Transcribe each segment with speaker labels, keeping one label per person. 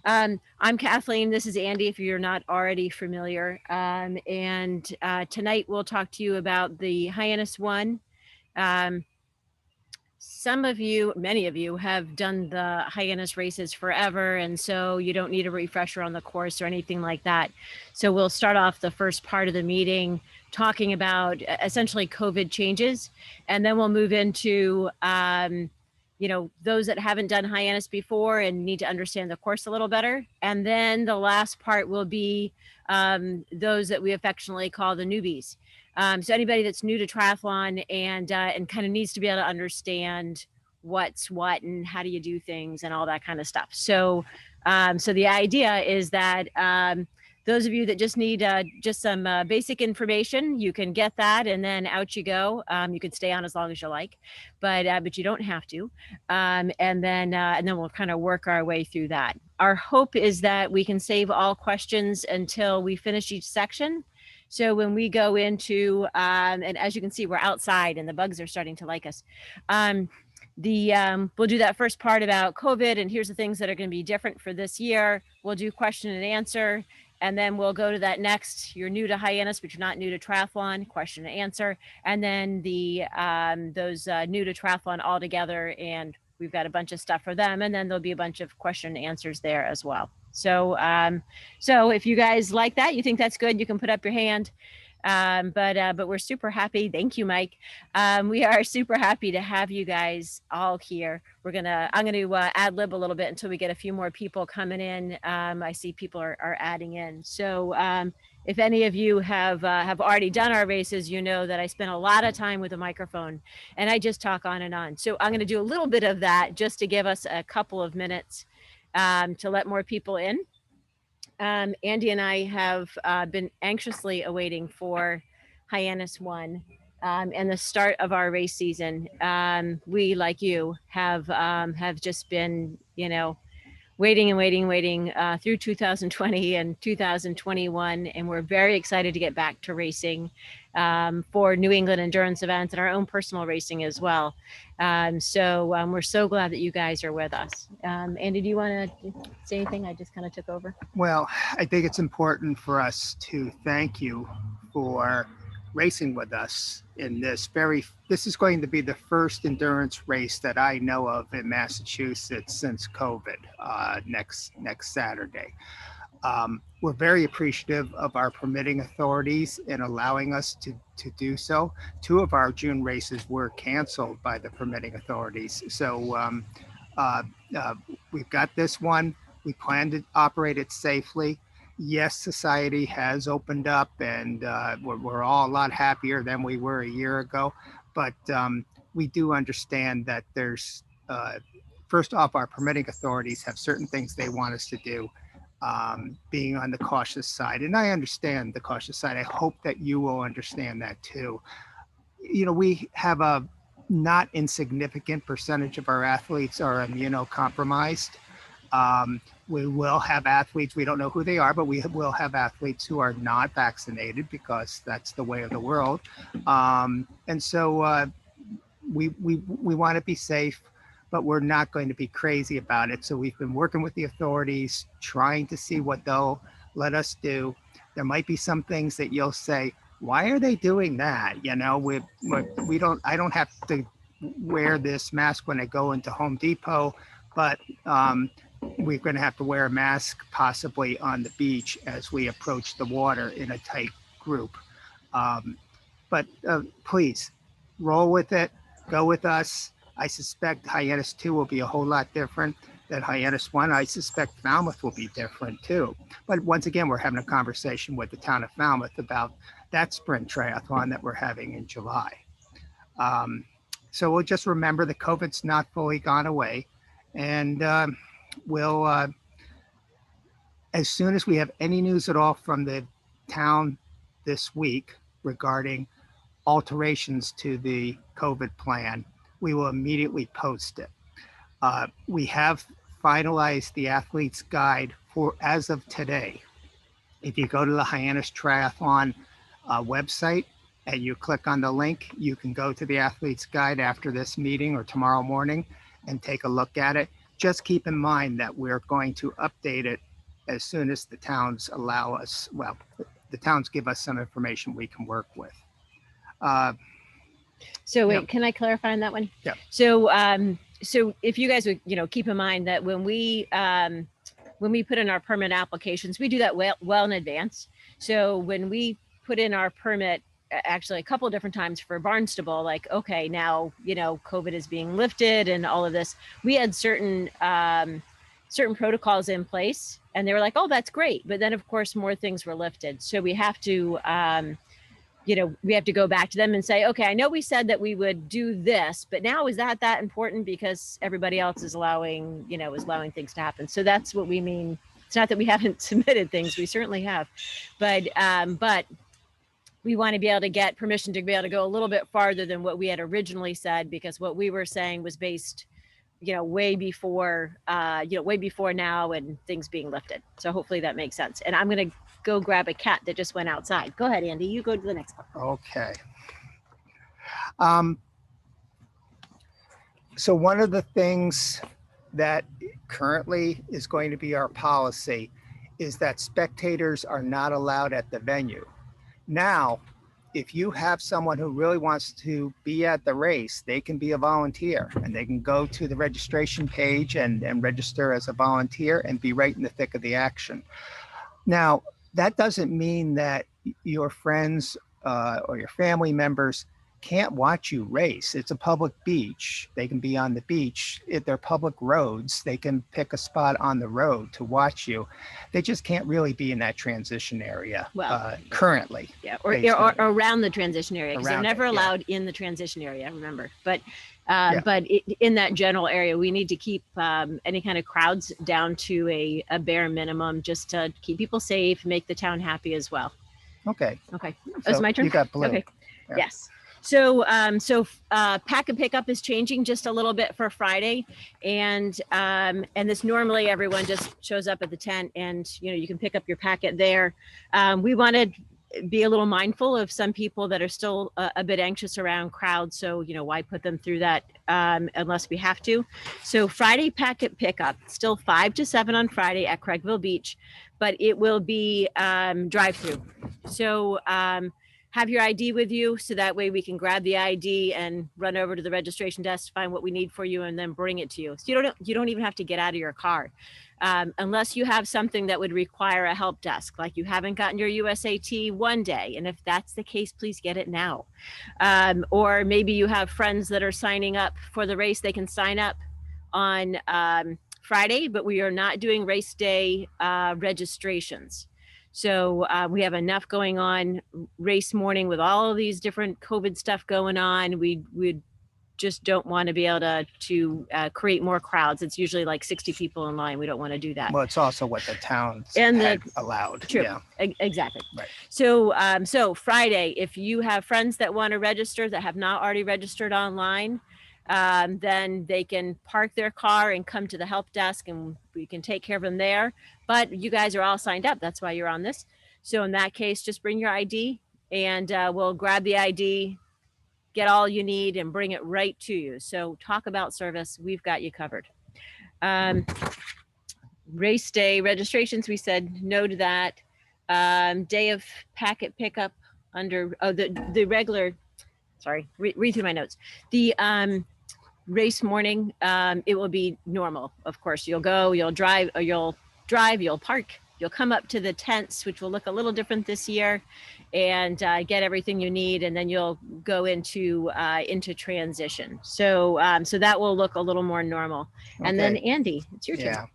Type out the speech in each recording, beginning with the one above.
Speaker 1: I'm Kathleen. This is Andy, if you're not already familiar. Tonight we'll talk to you about the Hyannis one. Um, some of you, many of you, have done the Hyannis races forever, and so you don't need a refresher on the course or anything like that. So we'll start off the first part of the meeting talking about essentially COVID changes, and then we'll move into those that haven't done Hyannis before and need to understand the course a little better. And then the last part will be those that we affectionately call the newbies. So anybody that's new to triathlon and kind of needs to be able to understand what's what and how do you do things and all that kind of stuff. So the idea is that those of you that just need just some basic information, you can get that, and then out you go. You can stay on as long as you like, but you don't have to. And then we'll kind of work our way through that. Our hope is that we can save all questions until we finish each section. So when we go into, and as you can see, we're outside and the bugs are starting to like us. We'll do that first part about COVID and here's the things that are going to be different for this year. We'll do question and answer, and then we'll go to that next. You're new to Hyannis, but you're not new to triathlon, question and answer. And then those new to triathlon all together, and we've got a bunch of stuff for them. And then there'll be a bunch of question and answers there as well. So if you guys like that, you think that's good, you can put up your hand. But we're super happy. Thank you, Mike. We are super happy to have you guys all here. I'm gonna ad lib a little bit until we get a few more people coming in. I see people are adding in. So if any of you have already done our races, you know that I spend a lot of time with a microphone and I just talk on and on. So I'm going to do a little bit of that just to give us a couple of minutes to let more people in. Andy and I have been anxiously awaiting for Hyannis 1 and the start of our race season. We, like you, have just been, waiting through 2020 and 2021, and we're very excited to get back to racing for New England endurance events and our own personal racing as well. We're so glad that you guys are with us. Andy, do you want to say anything? I just kind of took over.
Speaker 2: Well, I think it's important for us to thank you for racing with us in this is going to be the first endurance race that I know of in Massachusetts since COVID next Saturday. We're very appreciative of our permitting authorities in allowing us to do so. 2 of our June races were canceled by the permitting authorities. So we've got this one. We plan to operate it safely. Yes, society has opened up and we're all a lot happier than we were a year ago. But we do understand that there's, first off, our permitting authorities have certain things they want us to do, being on the cautious side. And I understand the cautious side. I hope that you will understand that too. We have a not insignificant percentage of our athletes are immunocompromised. We will have athletes, we don't know who they are, but we will have athletes who are not vaccinated because that's the way of the world. And so we want to be safe, but we're not going to be crazy about it. So we've been working with the authorities, trying to see what they'll let us do. There might be some things that you'll say, why are they doing that? I don't have to wear this mask when I go into Home Depot, but we're going to have to wear a mask possibly on the beach as we approach the water in a tight group. But please roll with it, go with us. I suspect Hyannis 2 will be a whole lot different than Hyannis 1. I suspect Falmouth will be different too. But once again, we're having a conversation with the town of Falmouth about that sprint triathlon that we're having in July. So we'll just remember that COVID's not fully gone away. And we'll, as soon as we have any news at all from the town this week regarding alterations to the COVID plan, we will immediately post it. We have finalized the athlete's guide for as of today. If you go to the Hyannis Triathlon website and you click on the link, you can go to the athlete's guide after this meeting or tomorrow morning and take a look at it. just keep in mind that we're going to update it as soon as the towns allow us. Well, the towns give us some information we can work with.
Speaker 1: So wait,
Speaker 2: Yeah.
Speaker 1: can I clarify on that one?
Speaker 2: Yeah.
Speaker 1: So if you guys would, keep in mind that when we put in our permit applications, we do that well in advance. So when we put in our permit, actually a couple of different times for Barnstable, like, okay, now, COVID is being lifted and all of this, we had certain protocols in place, and they were like, oh, that's great. But then of course, more things were lifted. So we have to, we have to go back to them and say, okay, I know we said that we would do this, but now is that important because everybody else is allowing things to happen. So that's what we mean. It's not that we haven't submitted things, we certainly have, but we want to be able to get permission to be able to go a little bit farther than what we had originally said, because what we were saying was based, way before now and things being lifted. So hopefully that makes sense. And I'm going to go grab a cat that just went outside. Go ahead, Andy. You go to the next part.
Speaker 2: Okay. So one of the things that currently is going to be our policy is that spectators are not allowed at the venue. Now, if you have someone who really wants to be at the race, they can be a volunteer, and they can go to the registration page and register as a volunteer and be right in the thick of the action. Now, that doesn't mean that your friends or your family members can't watch you race. It's a public beach. They can be on the beach. If they're public roads, they can pick a spot on the road to watch you. They just can't really be in that transition area currently.
Speaker 1: Yeah, or around the transition area, because they're never allowed in the transition area, remember. But in that general area, we need to keep any kind of crowds down to a bare minimum, just to keep people safe, make the town happy as well.
Speaker 2: Okay.
Speaker 1: It's my turn.
Speaker 2: You got blue.
Speaker 1: Okay. Yeah. Yes. So pack and pickup is changing just a little bit for Friday, and this normally everyone just shows up at the tent, and you can pick up your packet there. We want to be a little mindful of some people that are still a bit anxious around crowds. So why put them through that unless we have to? So Friday packet pickup, still 5 to 7 on Friday at Craigville Beach, but it will be drive-through. So have your ID with you, so that way we can grab the ID and run over to the registration desk, find what we need for you, and then bring it to you. So you don't even have to get out of your car, unless you have something that would require a help desk, like you haven't gotten your USAT one day. And if that's the case, please get it now. Or maybe you have friends that are signing up for the race. They can sign up on Friday, but we are not doing race day registrations. So we have enough going on race morning with all of these different COVID stuff going on. We just don't want to be able to create more crowds. It's usually like 60 people in line. We don't want to do that.
Speaker 2: Well, it's also what the towns allowed.
Speaker 1: True.
Speaker 2: Yeah.
Speaker 1: Exactly.
Speaker 2: Right.
Speaker 1: So Friday, if you have friends that want to register that have not already registered online, then they can park their car and come to the help desk, and we can take care of them there. But you guys are all signed up. That's why you're on this. So in that case, just bring your ID, and we'll grab the ID, get all you need, and bring it right to you. So talk about service. We've got you covered. Race day registrations, we said no to that. Day of packet pickup under the regular, sorry, read through my notes. The race morning, it will be normal. Of course, you'll go, you'll drive, you'll park, you'll come up to the tents, which will look a little different this year, and get everything you need, and then you'll go into transition. So that will look a little more normal. Okay. And then Andy, it's your turn.
Speaker 2: Yeah.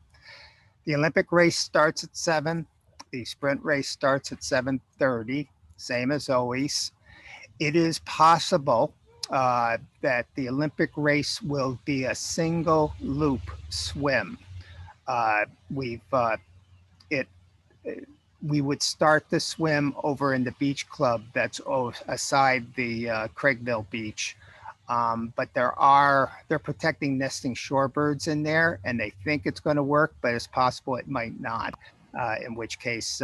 Speaker 2: The Olympic race starts at 7. The sprint race starts at 7:30, same as always. It is possible that the Olympic race will be a single loop swim. We would start the swim over in the beach club that's aside the Craigville Beach. But they're protecting nesting shorebirds in there, and they think it's going to work, but it's possible it might not, in which case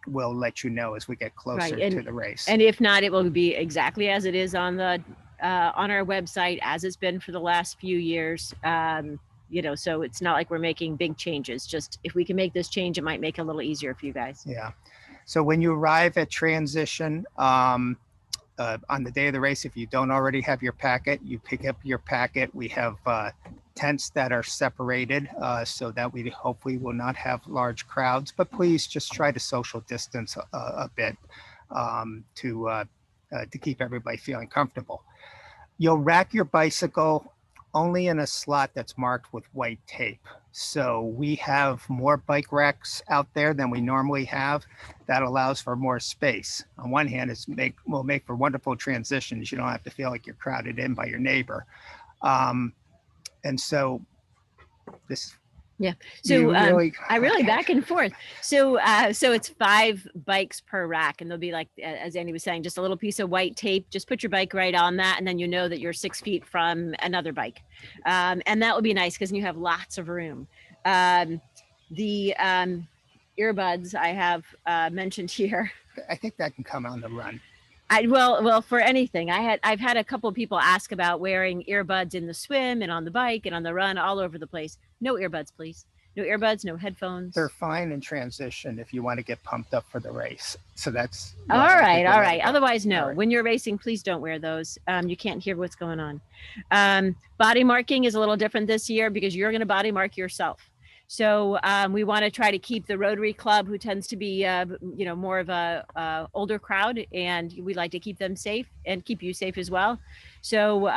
Speaker 2: we'll let you know as we get closer to the race.
Speaker 1: And if not, it will be exactly as it is on our website, as it's been for the last few years. so it's not like we're making big changes. Just if we can make this change, it might make it a little easier for you guys.
Speaker 2: Yeah. So when you arrive at transition, on the day of the race, if you don't already have your packet, you pick up your packet. We have tents that are separated so that we hopefully will not have large crowds, but please just try to social distance a bit to keep everybody feeling comfortable. You'll rack your bicycle only in a slot that's marked with white tape. So we have more bike racks out there than we normally have. That allows for more space. On one hand, will make for wonderful transitions. You don't have to feel like you're crowded in by your neighbor. And so this.
Speaker 1: Yeah. So I really back and forth. So it's 5 bikes per rack, and they'll be like, as Andy was saying, just a little piece of white tape. Just put your bike right on that, and then you know that you're 6 feet from another bike, and that would be nice because you have lots of room. The earbuds I have mentioned here.
Speaker 2: I think that can come on the run.
Speaker 1: Well, for anything, I've had a couple of people ask about wearing earbuds in the swim and on the bike and on the run, all over the place. No earbuds, please. No earbuds, no headphones.
Speaker 2: They're fine in transition if you want to get pumped up for the race. So that's
Speaker 1: all right. All right. Otherwise, no. Right. When you're racing, please don't wear those. You can't hear what's going on. Body marking is a little different this year because you're going to body mark yourself. So we want to try to keep the Rotary Club, who tends to be, more of a older crowd, and we like to keep them safe and keep you safe as well. So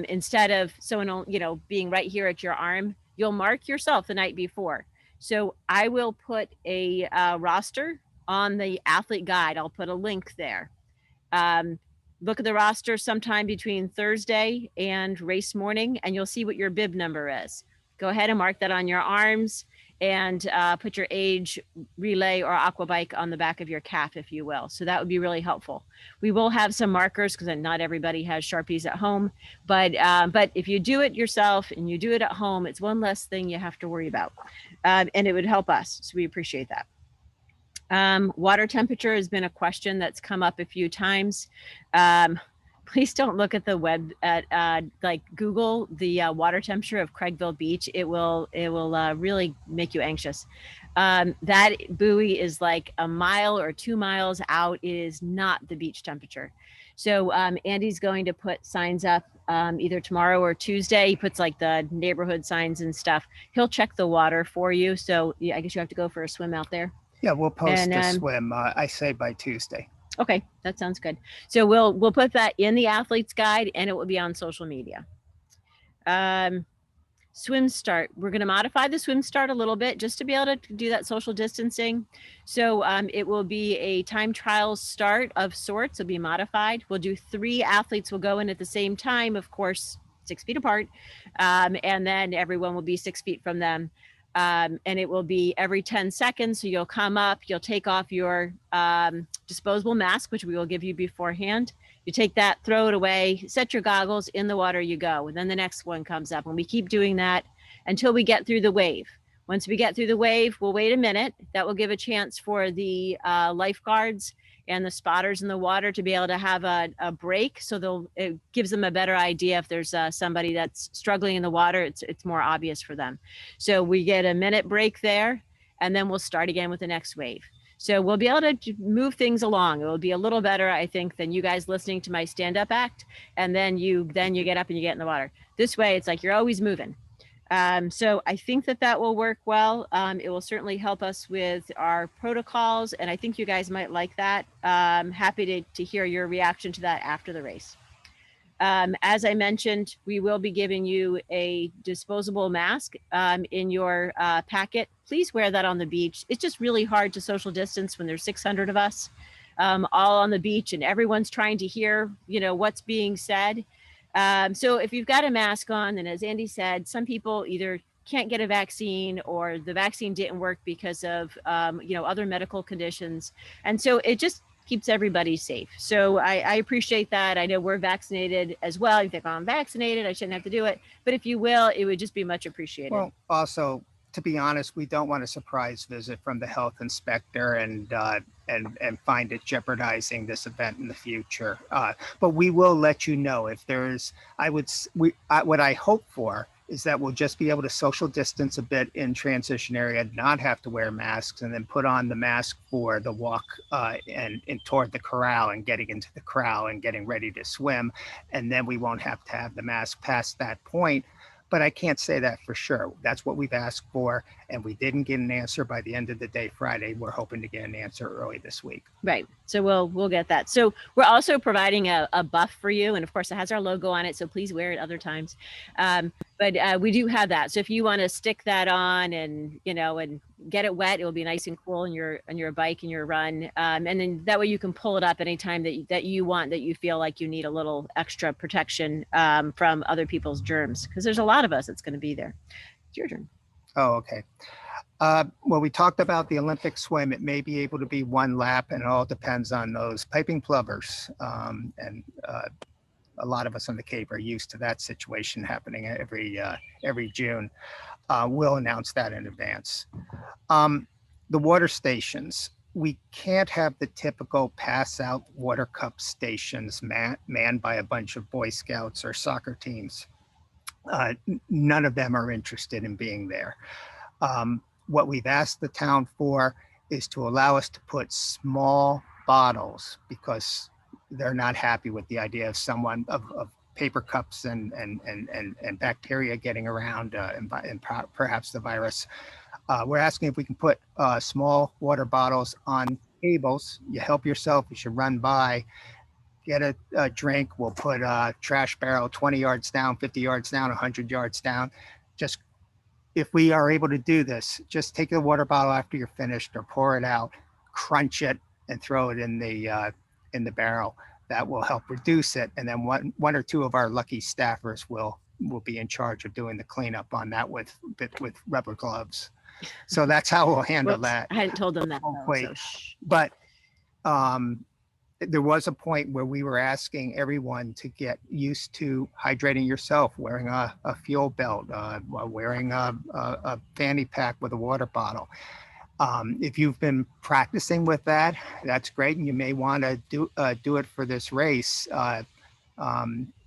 Speaker 1: instead of someone, being right here at your arm, you'll mark yourself the night before. So I will put a roster on the athlete guide. I'll put a link there. Look at the roster sometime between Thursday and race morning, and you'll see what your bib number is. Go ahead and mark that on your arms and put your age, relay, or aqua bike on the back of your calf, if you will. So that would be really helpful. We will have some markers because not everybody has Sharpies at home. But if you do it yourself and you do it at home, it's one less thing you have to worry about. And it would help us. So we appreciate that. Water temperature has been a question that's come up a few times. Please don't look at the web at Google the water temperature of Craigville Beach. It will really make you anxious. That buoy is like a mile or 2 miles out. It is not the beach temperature. So Andy's going to put signs up either tomorrow or Tuesday. He puts like the neighborhood signs and stuff. He'll check the water for you. So I guess you have to go for a swim out there.
Speaker 2: Yeah, we'll post the swim. I say by Tuesday.
Speaker 1: Okay, that sounds good. So we'll put that in the athlete's guide, and it will be on social media. Swim start. We're going to modify the swim start a little bit just to be able to do that social distancing. So it will be a time trial start of sorts. It'll be modified. We'll do 3 athletes will go in at the same time, of course, 6 feet apart, and then everyone will be 6 feet from them. And it will be every 10 seconds. So you'll come up, you'll take off your disposable mask, which we will give you beforehand. You take that, throw it away, set your goggles, in the water you go. And then the next one comes up, and we keep doing that until we get through the wave. Once we get through the wave, we'll wait a minute. That will give a chance for the lifeguards and the spotters in the water to be able to have a break. So it gives them a better idea if there's somebody that's struggling in the water, it's more obvious for them. So we get a minute break there, and then we'll start again with the next wave. So we'll be able to move things along. It will be a little better, I think, than you guys listening to my stand-up act. And then you get up and you get in the water. This way, it's like you're always moving. So I think that will work well. It will certainly help us with our protocols, and I think you guys might like that. Happy to hear your reaction to that after the race. As I mentioned, we will be giving you a disposable mask in your packet. Please wear that on the beach. It's just really hard to social distance when there's 600 of us all on the beach, and everyone's trying to hear, what's being said. So if you've got a mask on, and as Andy said, some people either can't get a vaccine or the vaccine didn't work because of, other medical conditions. And so it just keeps everybody safe. So I appreciate that. I know we're vaccinated as well. You think, I'm vaccinated, I shouldn't have to do it. But if you will, it would just be much appreciated.
Speaker 2: Well, also, to be honest, we don't want a surprise visit from the health inspector and find it jeopardizing this event in the future. But we will let you know if there's, what I hope for is that we'll just be able to social distance a bit in transition area, not have to wear masks, and then put on the mask for the walk and toward the corral and getting into the corral and getting ready to swim. And then we won't have to have the mask past that point. But I can't say that for sure. That's what we've asked for, and we didn't get an answer by the end of the day Friday. We're hoping to get an answer early this week.
Speaker 1: Right. So we'll get that. So we're also providing a buff for you, and of course it has our logo on it, so please wear it other times. But we do have that. So if you want to stick that on and and get it wet, it will be nice and cool on your bike and your run, and then that way you can pull it up anytime that you want, that you feel like you need a little extra protection from other people's germs, because there's a lot of us that's going to be there. It's your turn.
Speaker 2: Oh, okay. Well, we talked about the Olympic swim. It may be able to be one lap, and it all depends on those piping plovers. And a lot of us on the Cape are used to that situation happening every June. We'll announce that in advance. The water stations. We can't have the typical pass out water cup stations manned by a bunch of Boy Scouts or soccer teams. None of them are interested in being there. What we've asked the town for is to allow us to put small bottles, because they're not happy with the idea of paper cups and bacteria getting around and perhaps the virus. We're asking if we can put small water bottles on tables. You help yourself as you run by. Get a drink. We'll put a trash barrel 20 yards down, 50 yards down, 100 yards down. Just, if we are able to do this, just take the water bottle after you're finished, or pour it out, crunch it, and throw it in the barrel. That will help reduce it. And then one or two of our lucky staffers will be in charge of doing the cleanup on that with rubber gloves. So that's how we'll handle that.
Speaker 1: I hadn't told them that.
Speaker 2: Though, but there was a point where we were asking everyone to get used to hydrating yourself, wearing a fuel belt, wearing a fanny pack with a water bottle. If you've been practicing with that, that's great, and you may want to do it for this race,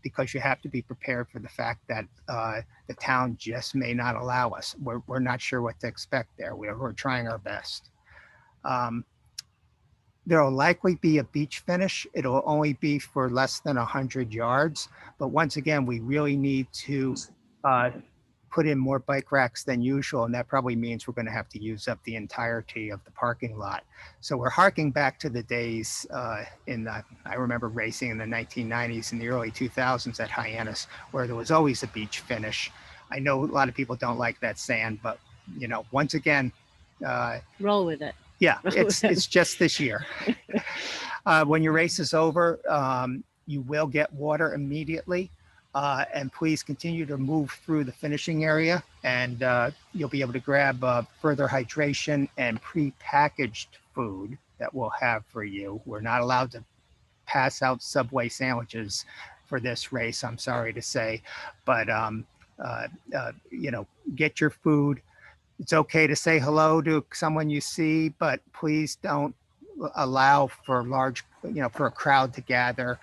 Speaker 2: because you have to be prepared for the fact that the town just may not allow us. We're not sure what to expect there. We're trying our best. There will likely be a beach finish. It'll only be for less than 100 yards. But once again, we really need to put in more bike racks than usual. And that probably means we're going to have to use up the entirety of the parking lot. So we're harking back to the days I remember racing in the 1990s and the early 2000s at Hyannis, where there was always a beach finish. I know a lot of people don't like that sand, but once again,
Speaker 1: roll with it.
Speaker 2: Yeah, it's just this year. When your race is over, you will get water immediately. And please continue to move through the finishing area, and you'll be able to grab further hydration and pre-packaged food that we'll have for you. We're not allowed to pass out Subway sandwiches for this race, I'm sorry to say, but get your food. It's okay to say hello to someone you see, but please don't allow for for a crowd to gather.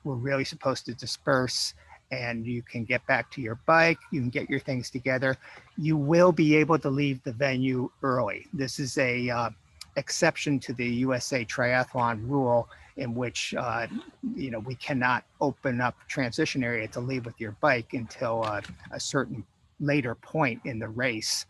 Speaker 2: We're really supposed to disperse, and you can get back to your bike. You can get your things together. You will be able to leave the venue early. This is a exception to the USA Triathlon rule, in which we cannot open up transition area to leave with your bike until a certain later point in the race.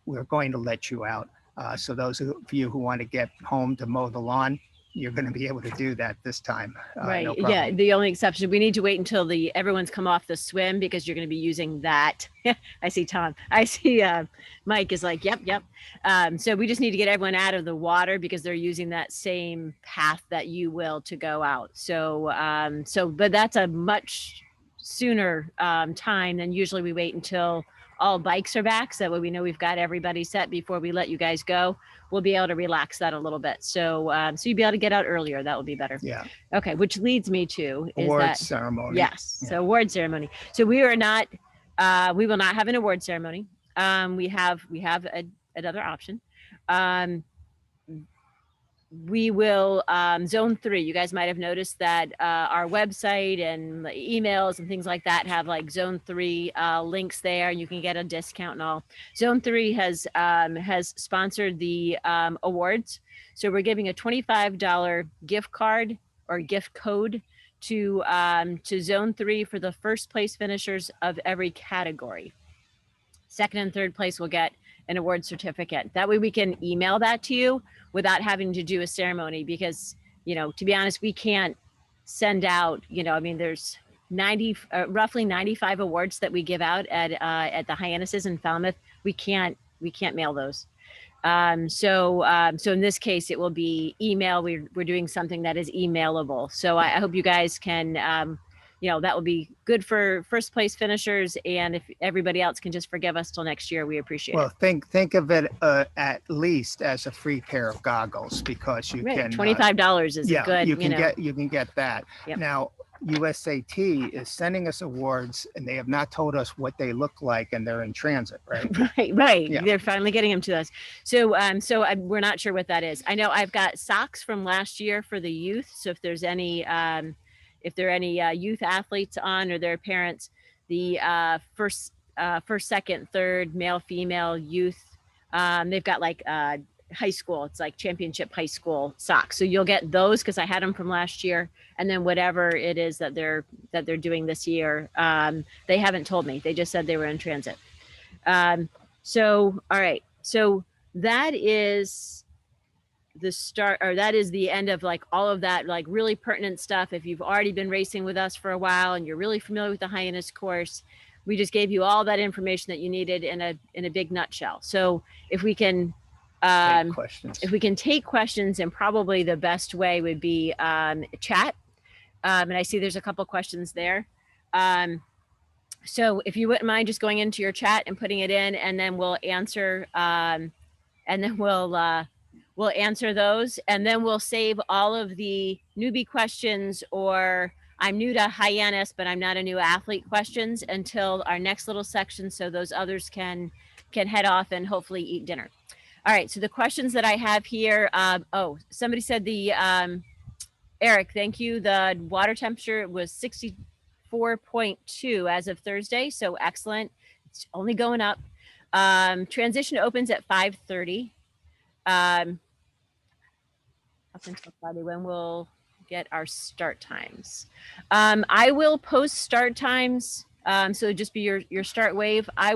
Speaker 2: We're going to let you out. So those of you who want to get home to mow the lawn, you're going to be able to do that this time.
Speaker 1: Right.
Speaker 2: No
Speaker 1: Yeah. The only exception, we need to wait until everyone's come off the swim, because you're going to be using that. I see Tom. I see Mike is like, yep. So we just need to get everyone out of the water, because they're using that same path that you will to go out. So, but that's a much sooner time than usually. We wait until all bikes are back, so that way we know we've got everybody set before we let you guys go. We'll be able to relax that a little bit. So you'll be able to get out earlier. That will be better.
Speaker 2: Yeah.
Speaker 1: Okay. Which leads me to
Speaker 2: award ceremony.
Speaker 1: Yes.
Speaker 2: Yeah.
Speaker 1: So award ceremony. So we will not have an award ceremony. We have another option. we will zone 3. You guys might have noticed that our website and emails and things like that have like zone 3 links there. You can get a discount and all. Zone 3 has sponsored the awards. So we're giving a $25 gift card or gift code to zone 3 for the first place finishers of every category. Second and third place will get an award certificate. That way we can email that to you without having to do a ceremony, because, to be honest, we can't send out, I mean, there's roughly 95 awards that we give out at the Hyannises in Falmouth. We can't mail those. So in this case, it will be email. We're doing something that is emailable. So I hope you guys can, that will be good for first place finishers. And if everybody else can just forgive us till next year, we appreciate it.
Speaker 2: Well, think of it at least as a free pair of goggles, because you can
Speaker 1: $25 is good.
Speaker 2: You can get that.
Speaker 1: Yep.
Speaker 2: Now, USAT is sending us awards, and they have not told us what they look like, and they're in transit, right?
Speaker 1: Right.
Speaker 2: Yeah.
Speaker 1: They're finally getting them to us. So we're not sure what that is. I know I've got socks from last year for the youth. So if there's any youth athletes on, or their parents, the first, second, third, male, female, youth, they've got like high school. It's like championship high school socks. So you'll get those because I had them from last year. And then whatever it is that they're doing this year, they haven't told me. They just said they were in transit. So all right. So that is the start, or that is the end of like all of that like really pertinent stuff. If you've already been racing with us for a while and you're really familiar with the Hyannis course, we just gave you all that information that you needed in a big nutshell. So if we can take questions, and probably the best way would be chat. And I see there's a couple questions there. So if you wouldn't mind just going into your chat and putting it in, and then we'll answer, we'll answer those, and then we'll save all of the newbie questions, or I'm new to Hyannis, but I'm not a new athlete questions, until our next little section, so those others can head off and hopefully eat dinner. All right, so the questions that I have here, somebody said Eric, thank you. The water temperature was 64.2 as of Thursday, so excellent. It's only going up. Transition opens at 5:30. Up until Friday, when we'll get our start times. I will post start times, so just be your start wave. I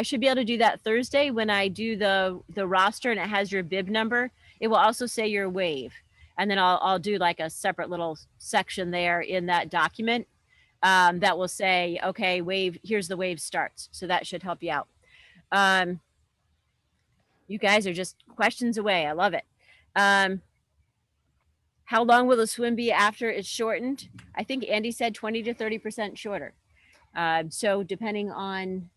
Speaker 1: should be able to do that Thursday when I do the roster, and it has your bib number. It will also say your wave, and then I'll do like a separate little section there in that document that will say, okay, wave, here's the wave starts. So that should help you out. You guys are just questions away. I love it. How long will the swim be after it's shortened? I think Andy said 20 to 30% shorter. So depending on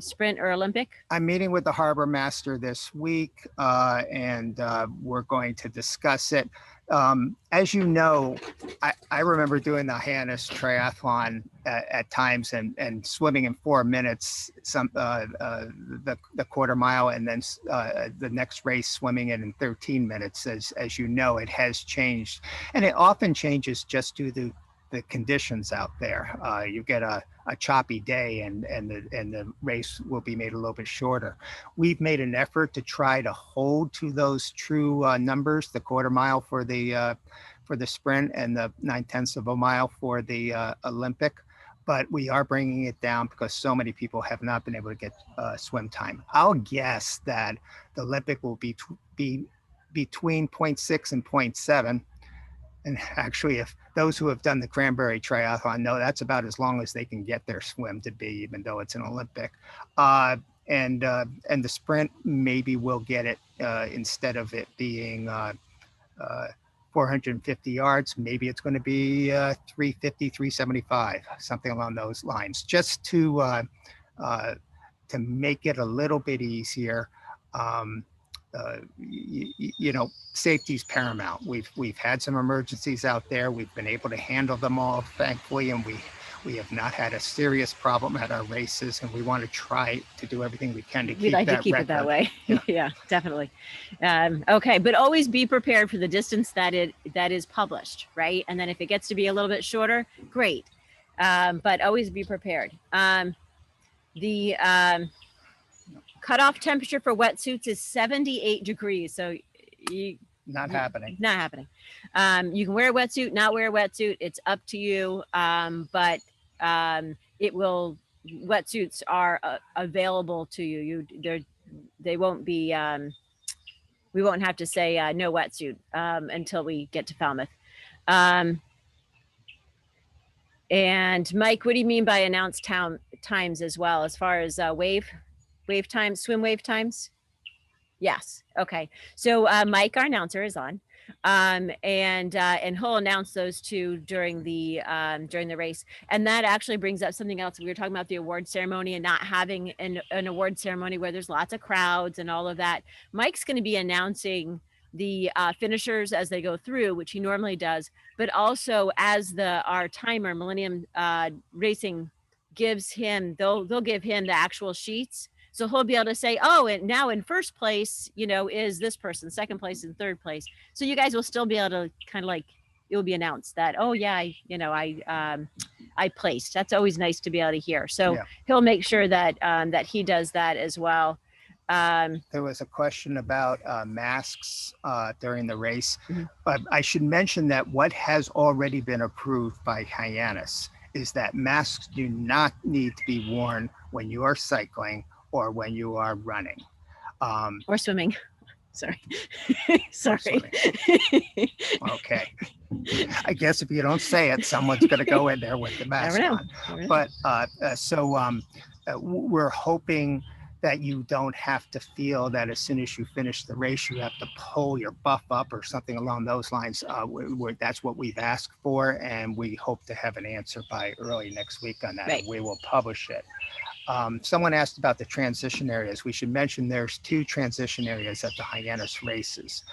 Speaker 1: sprint or Olympic.
Speaker 2: I'm meeting with the harbor master this week, and we're going to discuss it. As you know, I remember doing the Hyannis triathlon at times, and swimming in 4 minutes, the quarter mile, and then the next race swimming it in 13 minutes. As you know, it has changed, and it often changes just due to the conditions out there. You get a choppy day, and the race will be made a little bit shorter. We've made an effort to try to hold to those true numbers: the quarter mile for the sprint, and the 9/10 of a mile for the Olympic. But we are bringing it down because so many people have not been able to get swim time. I'll guess that the Olympic will be between 0.6 and 0.7. And actually, if those who have done the Cranberry Triathlon know, that's about as long as they can get their swim to be, even though it's an Olympic. And the sprint, maybe we'll get it instead of it being 450 yards, maybe it's going to be 350, 375, something along those lines, just to make it a little bit easier. Safety's paramount. We've had some emergencies out there. We've been able to handle them all, thankfully, and We have not had a serious problem at our races, and we want to try to do everything we can to
Speaker 1: We'd
Speaker 2: keep
Speaker 1: like to
Speaker 2: that
Speaker 1: keep
Speaker 2: record.
Speaker 1: it that way.
Speaker 2: Yeah.
Speaker 1: Yeah, definitely. Okay, but always be prepared for the distance that is published, right? And then if it gets to be a little bit shorter, great. But always be prepared. The cutoff temperature for wetsuits is 78 degrees. So
Speaker 2: Not happening.
Speaker 1: Not happening. You can wear a wetsuit, not wear a wetsuit. It's up to you. But it will. Wetsuits are available to you. They won't be. We won't have to say no wetsuit until we get to Falmouth. And Mike, what do you mean by announced times as well, as far as wave times, swim wave times? Yes. Okay. So Mike, our announcer, is on, and he'll announce those two during the race. And that actually brings up something else. We were talking about the award ceremony and not having an award ceremony where there's lots of crowds and all of that. Mike's going to be announcing the finishers as they go through, which he normally does, but also as our timer, Millennium Racing, gives him, they'll give him the actual sheets. So he'll be able to say, oh, and now in first place, is this person, second place and third place. So you guys will still be able to kind of like, it will be announced that, oh yeah, I placed. That's always nice to be able to hear. So yeah. He'll make sure that that he does that as well.
Speaker 2: There was a question about masks during the race, but I should mention that what has already been approved by Hyannis is that masks do not need to be worn when you are cycling or when you are running.
Speaker 1: Or swimming. Sorry. Sorry.
Speaker 2: Okay. I guess if you don't say it, someone's going to go in there with the mask on. But we're hoping that you don't have to feel that as soon as you finish the race, you have to pull your buff up or something along those lines. That's what we've asked for, and we hope to have an answer by early next week on that. Right. And we will publish it. Someone asked about the transition areas. We should mention there's 2 transition areas at the Hyannis races.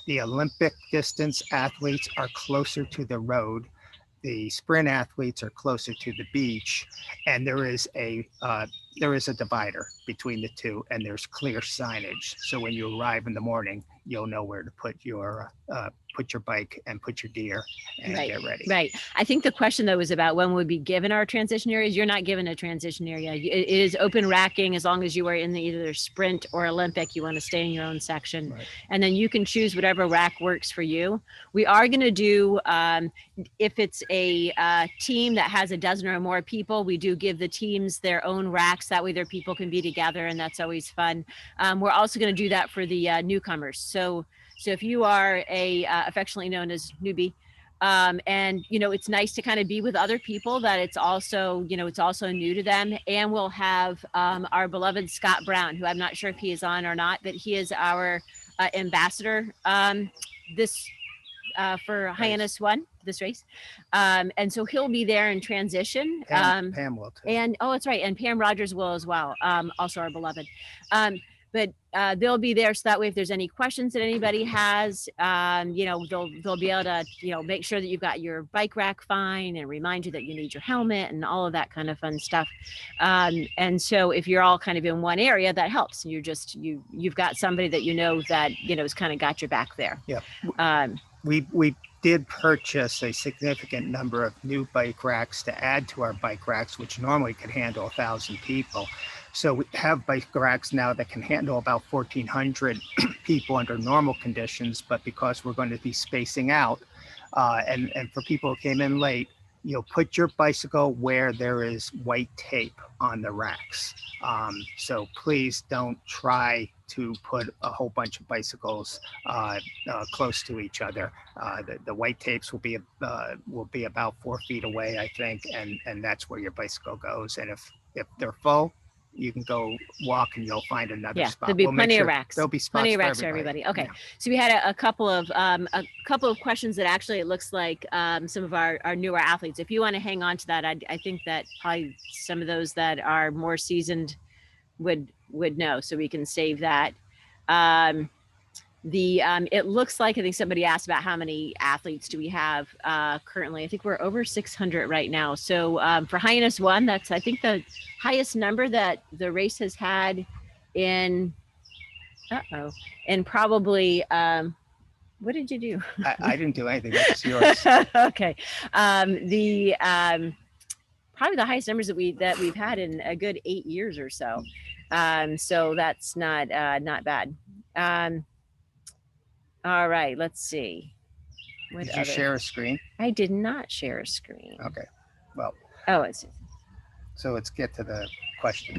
Speaker 2: The Olympic distance athletes are closer to the road. The sprint athletes are closer to the beach, and there is a divider between the two, and there's clear signage. So when you arrive in the morning, you'll know where to put your bike and put your gear and get ready.
Speaker 1: Right. I think the question though was about when we'd be given our transition areas. You're not given a transition area. It is open racking as long as you are in either sprint or Olympic. You want to stay in your own section, right. And then you can choose whatever rack works for you. We are going to do if it's a team that has a dozen or more people, we do give the teams their own racks. That way their people can be together, and that's always fun. We're also going to do that for the newcomers. So if you are affectionately known as Newbie, and it's nice to kind of be with other people that it's also new to them. And we'll have our beloved Scott Brown, who I'm not sure if he is on or not, but he is our ambassador for Hyannis 1, this race. And so he'll be there in transition.
Speaker 2: Pam will too.
Speaker 1: And that's right. And Pam Rogers will as well. Also our beloved. But they'll be there, so that way if there's any questions that anybody has, they'll be able to make sure that you've got your bike rack fine and remind you that you need your helmet and all of that kind of fun stuff. And so if you're all kind of in one area, that helps. You've got somebody that that has kind of got your back there.
Speaker 2: Yeah. We did purchase a significant number of new bike racks to add to our bike racks, which normally could handle 1,000 people. So we have bike racks now that can handle about 1,400 people under normal conditions, but because we're going to be spacing out, and for people who came in late, put your bicycle where there is white tape on the racks. So please don't try to put a whole bunch of bicycles close to each other. The white tapes will be about 4 feet away, I think, and that's where your bicycle goes. And if they're full, you can go walk and you'll find another spot.
Speaker 1: There'll be plenty of racks.
Speaker 2: There'll be spots
Speaker 1: plenty of racks for everybody. Okay. Yeah. So we had a couple of questions that actually it looks like some of our newer athletes. If you want to hang on to that, I think that probably some of those that are more seasoned would know, so we can save that. It looks like, I think somebody asked about how many athletes do we have currently. I think we're over 600 right now. So for Hyannis 1, that's, I think, the highest number that the race has had in, and probably, what did you do?
Speaker 2: I didn't do anything. That's yours.
Speaker 1: Okay. Probably the highest numbers that we've had in a good 8 years or so. So that's not bad. All right, let's see.
Speaker 2: Did you share a screen?
Speaker 1: I did not share a screen.
Speaker 2: Okay. Well.
Speaker 1: Oh,
Speaker 2: so let's get to the questions.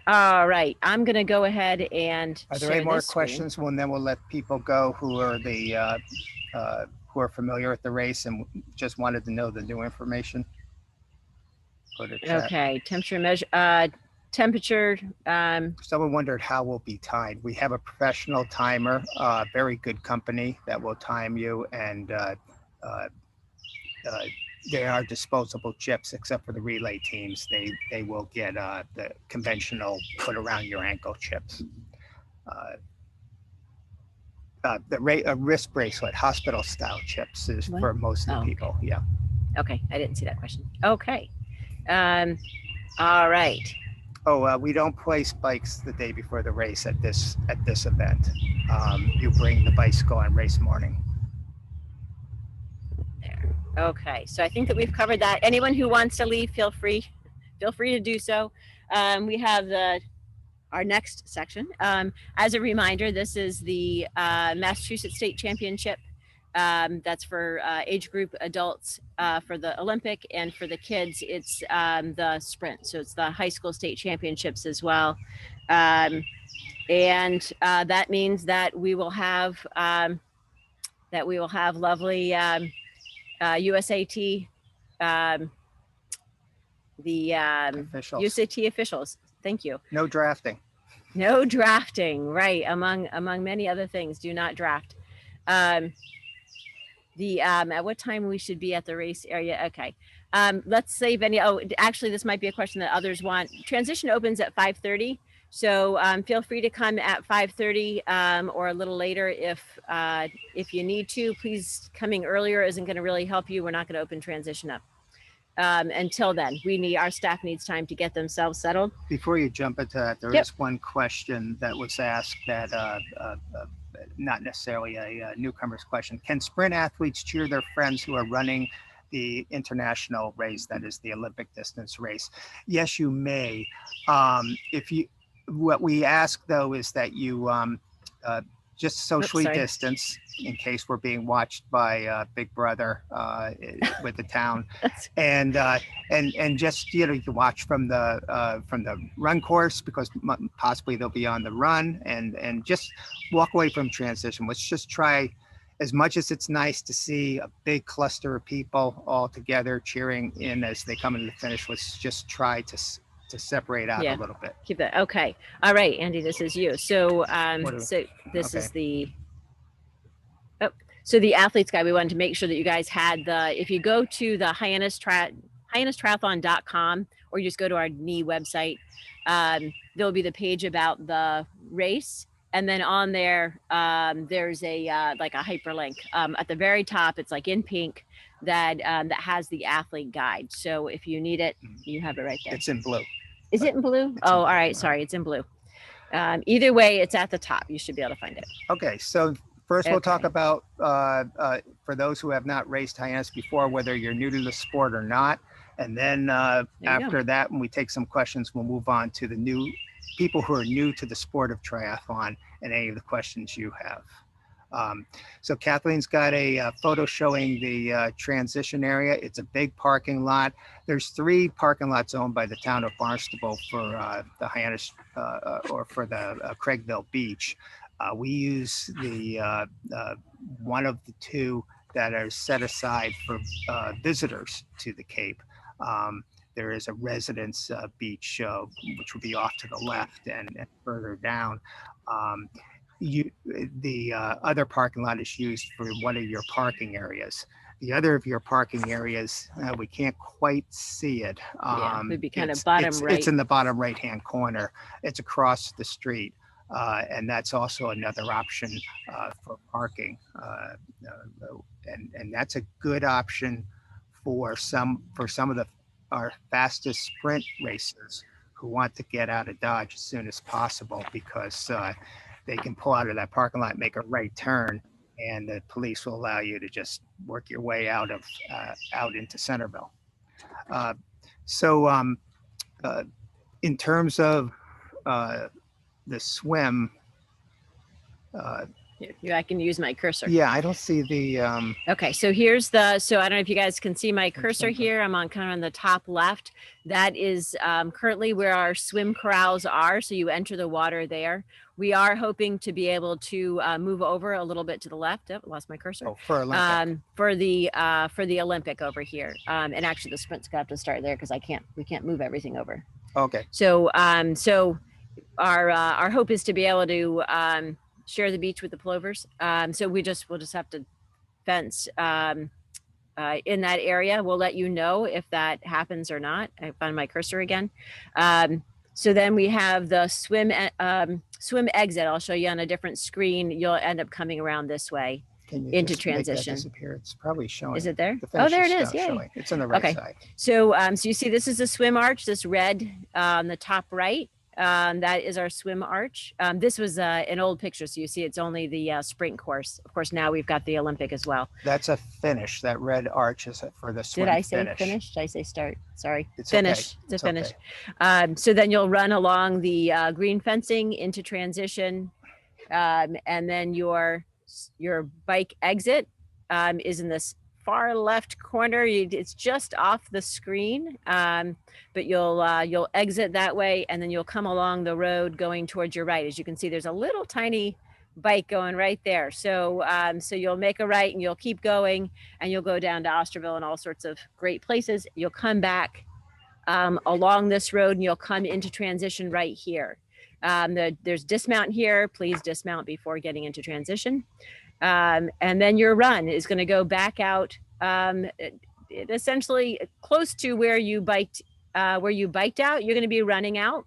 Speaker 1: All right, I'm going to go ahead and.
Speaker 2: Are there any more questions? Well, and then we'll let people go who are who are familiar with the race and just wanted to know the new information.
Speaker 1: Okay, temperature.
Speaker 2: Someone wondered how we'll be timed. We have a professional timer, very good company that will time you, and they are disposable chips, except for the relay teams. They will get the conventional put around your ankle chips. A wrist bracelet, hospital style chips is for most of the people. Yeah.
Speaker 1: Okay, I didn't see that question. Okay. All right.
Speaker 2: Oh, we don't place bikes the day before the race at this event. You bring the bicycle on race morning.
Speaker 1: There. Okay, so I think that we've covered that. Anyone who wants to leave, feel free to do so. We have our next section. As a reminder, this is the Massachusetts State Championship. That's for age group adults for the Olympic, and for the kids, it's the sprint. So it's the high school state championships as well. And that means that we will have lovely USAT, USAT officials. Thank you.
Speaker 2: No drafting.
Speaker 1: No drafting, right? Among many other things, do not draft. At what time we should be at the race area? Okay. Let's save any. Oh, actually, this might be a question that others want. Transition opens at 5:30. So feel free to come at 5:30 or a little later if you need to. Please, coming earlier isn't going to really help you. We're not going to open transition up. Until then, our staff needs time to get themselves settled.
Speaker 2: Before you jump into that, there is one question that was asked that not necessarily a newcomer's question. Can sprint athletes cheer their friends who are running the international race, that is the Olympic distance race? Yes, you may. What we ask though is that you just socially distance in case we're being watched by Big Brother with the town, and just you watch from the run course, because possibly they'll be on the run, and just walk away from transition. Let's just try, as much as it's nice to see a big cluster of people all together cheering in as they come into the finish, let's just try to separate out a little bit.
Speaker 1: Keep that. Okay. All right, Andy, this is you. So this is the so the athletes guide. We wanted to make sure that you guys had if you go to the Hyannistriathlon.com, or you just go to our knee website, there'll be the page about the race. And then on there, there's a like a hyperlink at the very top. It's like in pink that has the athlete guide. So if you need it, you have it right there.
Speaker 2: It's in blue.
Speaker 1: Is it in blue? Oh, all right. Sorry, it's in blue. Either way, it's at the top. You should be able to find it.
Speaker 2: Okay, so first we'll talk about for those who have not raced Hyannis before, whether you're new to the sport or not. And then after that, when we take some questions, we'll move on to the new people who are new to the sport of triathlon and any of the questions you have. So Kathleen's got a photo showing the transition area. It's a big parking lot. There's 3 parking lots owned by the town of Barnstable for the Hyannis or for the Craigville Beach. We use the one of the 2 that are set aside for visitors to the Cape. There is a residence beach, which would be off to the left and further down. The other parking lot is used for one of your parking areas. The other of your parking areas, we can't quite see it.
Speaker 1: Would be kind of bottom right.
Speaker 2: It's in the bottom right-hand corner. It's across the street. And that's also another option for parking. And that's a good option for some of our fastest sprint racers who want to get out of Dodge as soon as possible, because they can pull out of that parking lot, make a right turn, and the police will allow you to just work your way out into Centerville. In terms of the swim,
Speaker 1: I can use my cursor.
Speaker 2: yeah, I don't see the.
Speaker 1: Okay, so here's so I don't know if you guys can see my cursor here. I'm on kind of on the top left. That is currently where our swim corrals are. So you enter the water there. We are hoping to be able to move over a little bit to the left. Oh, lost my cursor.
Speaker 2: Oh, for Olympic.
Speaker 1: For the Olympic over here. And actually the sprint's gonna have to start there because we can't move everything over.
Speaker 2: Okay.
Speaker 1: So our hope is to be able to share the beach with the plovers. So we'll just have to fence in that area. We'll let you know if that happens or not. I found my cursor again. So then we have the swim exit. I'll show you on a different screen. You'll end up coming around this way into transition.
Speaker 2: It's probably showing.
Speaker 1: Is it there? Oh, there it is. Yeah.
Speaker 2: It's on the right side.
Speaker 1: So you see this is a swim arch, this red on the top right. That is our swim arch. This was an old picture, so you see it's only the sprint course. Of course, now we've got the Olympic as well.
Speaker 2: That's a finish. That red arch is for the swim.
Speaker 1: Did I say finish? Did I say start? Sorry. It's finish. Okay. It's a finish. Okay. So then you'll run along the green fencing into transition, and then your bike exit is in this far left corner. It's just off the screen, but you'll exit that way, and then you'll come along the road going towards your right. As you can see, there's a little tiny bike going right there. So you'll make a right and you'll keep going, and you'll go down to Osterville and all sorts of great places. You'll come back along this road, and you'll come into transition right here. There's dismount here. Please dismount before getting into transition. And then your run is going to go back out, essentially close to where you biked out. You're going to be running out.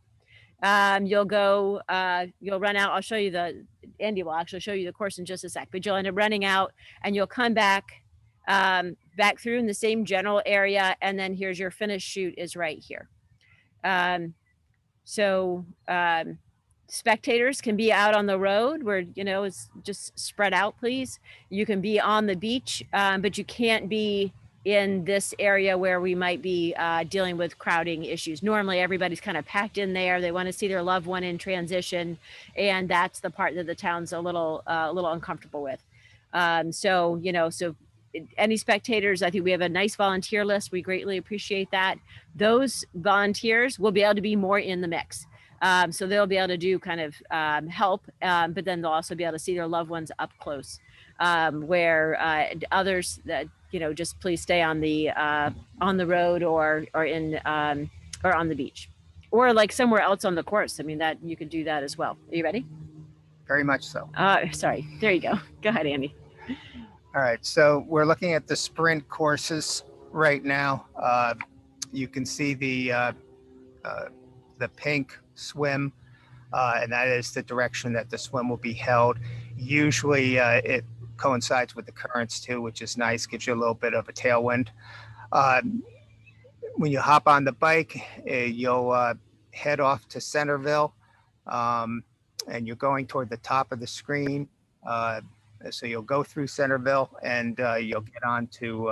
Speaker 1: You'll run out. I'll show you Andy will actually show you the course in just a sec, but you'll end up running out, and you'll come back through in the same general area. And then here's your finish chute is right here. Spectators can be out on the road where, it's just spread out, please. You can be on the beach, but you can't be in this area where we might be dealing with crowding issues. Normally, everybody's kind of packed in there. They want to see their loved one in transition, and that's the part that the town's a little uncomfortable with. So any spectators, I think we have a nice volunteer list. We greatly appreciate that. Those volunteers will be able to be more in the mix. So they'll be able to do kind of help, but then they'll also be able to see their loved ones up close, where others that, just please stay on the road or on the beach, or like somewhere else on the course. I mean, that you could do that as well. Are you ready?
Speaker 2: Very much so.
Speaker 1: Sorry. There you go. Go ahead, Andy.
Speaker 2: All right. So we're looking at the sprint courses right now. You can see the pink swim, and that is the direction that the swim will be held. Usually it coincides with the currents too, which is nice, gives you a little bit of a tailwind. When you hop on the bike, you'll head off to Centerville, and you're going toward the top of the screen. So you'll go through Centerville, and you'll get onto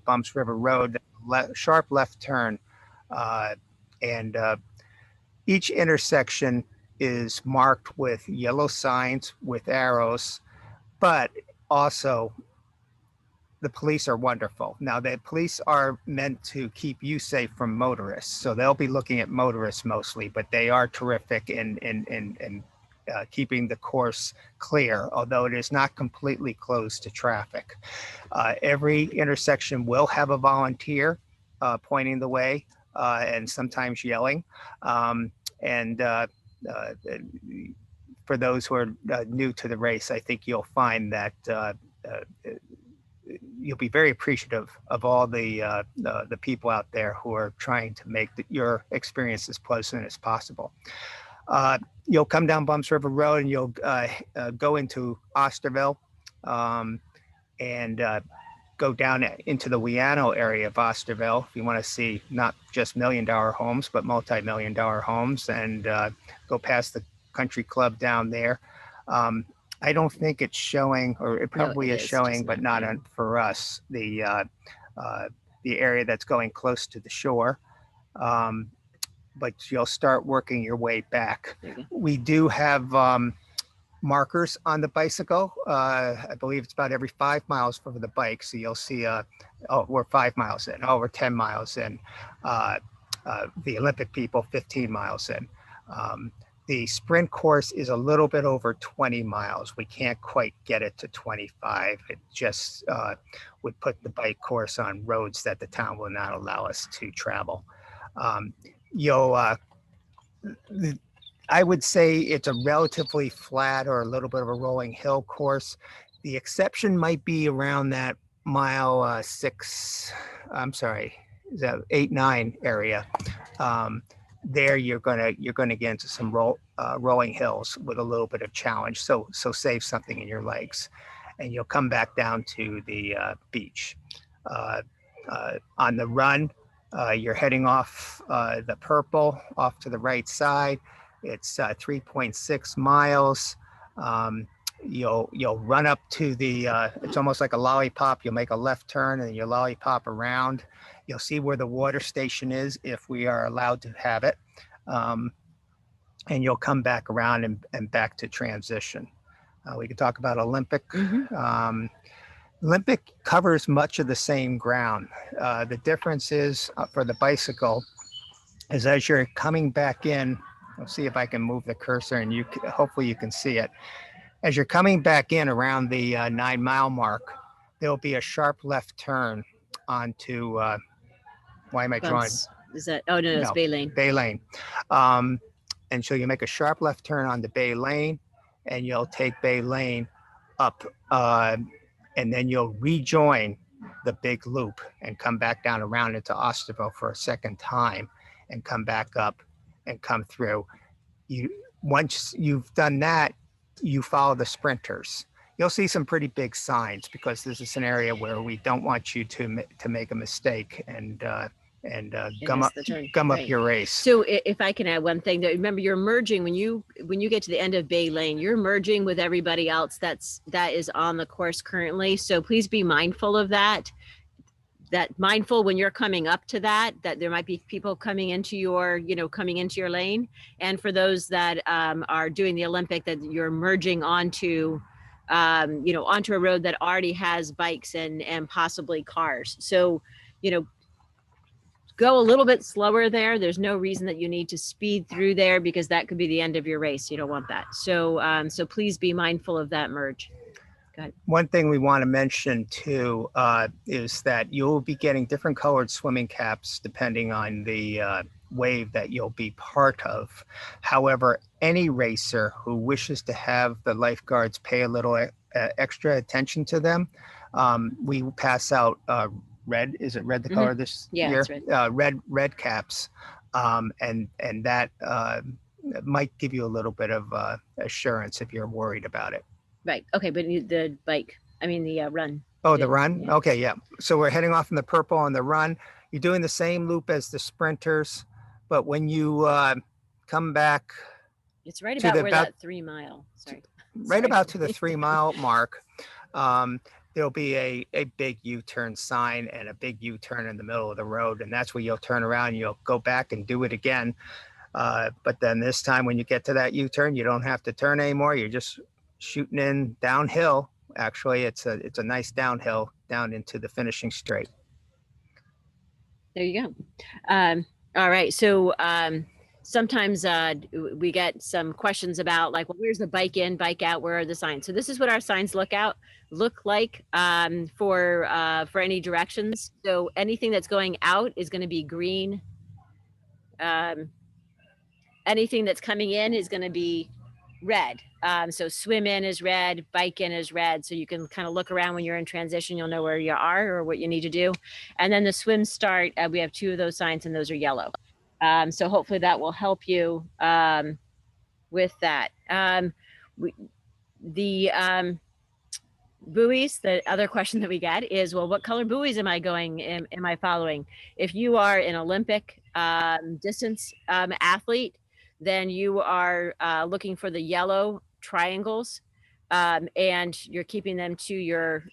Speaker 2: Bumps River Road, sharp left turn, and each intersection is marked with yellow signs with arrows, but also the police are wonderful. Now, the police are meant to keep you safe from motorists, so they'll be looking at motorists mostly, but they are terrific in keeping the course clear, although it is not completely closed to traffic. Every intersection will have a volunteer pointing the way, and sometimes yelling. For those who are new to the race, I think you'll find that you'll be very appreciative of all the people out there who are trying to make your experience as pleasant as possible. You'll come down Bumps River Road and you'll go into Osterville and go down into the Wiano area of Osterville if you want to see not just $1 million homes, but multi-million dollar homes, and go past the country club down there. I don't think it's showing, or it probably is showing, but not for us, the area that's going close to the shore. But you'll start working your way back. We do have markers on the bicycle. I believe it's about every 5 miles for the bike. So you'll see, we're 5 miles in, we're 10 miles in. The Olympic people, 15 miles in. The sprint course is a little bit over 20 miles. We can't quite get it to 25. It just would put the bike course on roads that the town will not allow us to travel. I would say it's a relatively flat or a little bit of a rolling hill course. The exception might be around that mile 6, I'm sorry, is that 8, 9 area. There you're gonna get into some rolling hills with a little bit of challenge. So save something in your legs, and you'll come back down to the beach. On the run, you're heading off the purple off to the right side. It's 3.6 miles. You'll run up to the, it's almost like a lollipop. You'll make a left turn and you lollipop around. You'll see where the water station is if we are allowed to have it. And you'll come back around and back to transition. We could talk about Olympic. Olympic covers much of the same ground. The difference is for the bicycle is as you're coming back in, I'll see if I can move the cursor and hopefully you can see it. As you're coming back in around the 9 mile mark, there'll be a sharp left turn onto, why am I drawing?
Speaker 1: Is that, oh no, it's Bay Lane.
Speaker 2: Bay Lane. And so you make a sharp left turn onto Bay Lane and you'll take Bay Lane up and then you'll rejoin the big loop and come back down around into Osterville for a second time and come back up and come through. Once you've done that, you follow the sprinters. You'll see some pretty big signs because this is an area where we don't want you to make a mistake and gum up your race.
Speaker 1: So if I can add one thing, that remember you're merging when you get to the end of Bay Lane, you're merging with everybody else that is on the course currently. So please be mindful of that. Mindful when you're coming up to that there might be people coming into your lane. And for those that are doing the Olympic, that you're merging onto onto a road that already has bikes and possibly cars. So, go a little bit slower there. There's no reason that you need to speed through there because that could be the end of your race. You don't want that. So, so please be mindful of that merge.
Speaker 2: One thing we want to mention too is that you'll be getting different colored swimming caps depending on the wave that you'll be part of. However, any racer who wishes to have the lifeguards pay a little extra attention to them, we pass out red. Is it red the color this year?
Speaker 1: Yeah,
Speaker 2: red caps, and that might give you a little bit of assurance if you're worried about it.
Speaker 1: Right. Okay. But the run.
Speaker 2: Oh, the run. Yeah. Okay. Yeah. So we're heading off in the purple on the run. You're doing the same loop as the sprinters, but when you come back,
Speaker 1: it's right about where that 3 mile.
Speaker 2: Right about to the 3 mile mark. There'll be a big U-turn sign and a big U-turn in the middle of the road, and that's where you'll turn around and you'll go back and do it again. But then this time, when you get to that U-turn, you don't have to turn anymore. You're just shooting in downhill. Actually, it's a nice downhill down into the finishing straight.
Speaker 1: There you go. All right. So sometimes we get some questions about like, well, where's the bike in, bike out? Where are the signs? So this is what our signs look like for any directions. So anything that's going out is going to be green. Anything that's coming in is going to be red. So swim in is red, bike in is red. So you can kind of look around when you're in transition, you'll know where you are or what you need to do. And then the swim start, we have 2 of those signs and those are yellow. So hopefully that will help you with that. We, the buoys, the other question that we get is, well, what color buoys am I following? If you are an Olympic distance athlete, then you are looking for the yellow triangles, and you're keeping them to your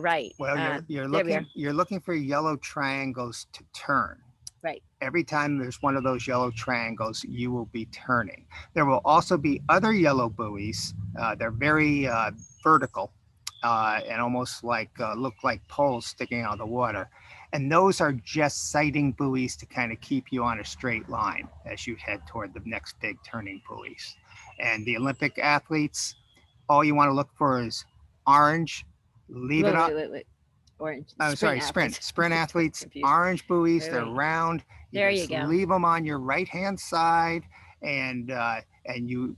Speaker 1: right.
Speaker 2: Well, you're looking for yellow triangles to turn.
Speaker 1: Right.
Speaker 2: Every time there's one of those yellow triangles, you will be turning. There will also be other yellow buoys. They're very vertical and almost like look like poles sticking out of the water. And those are just sighting buoys to kind of keep you on a straight line as you head toward the next big turning buoys. And the Olympic athletes, all you want to look for is orange. Leave it on.
Speaker 1: Wait. Orange.
Speaker 2: Sprint athletes, orange buoys. They're round.
Speaker 1: There you go.
Speaker 2: Leave them on your right hand side, and you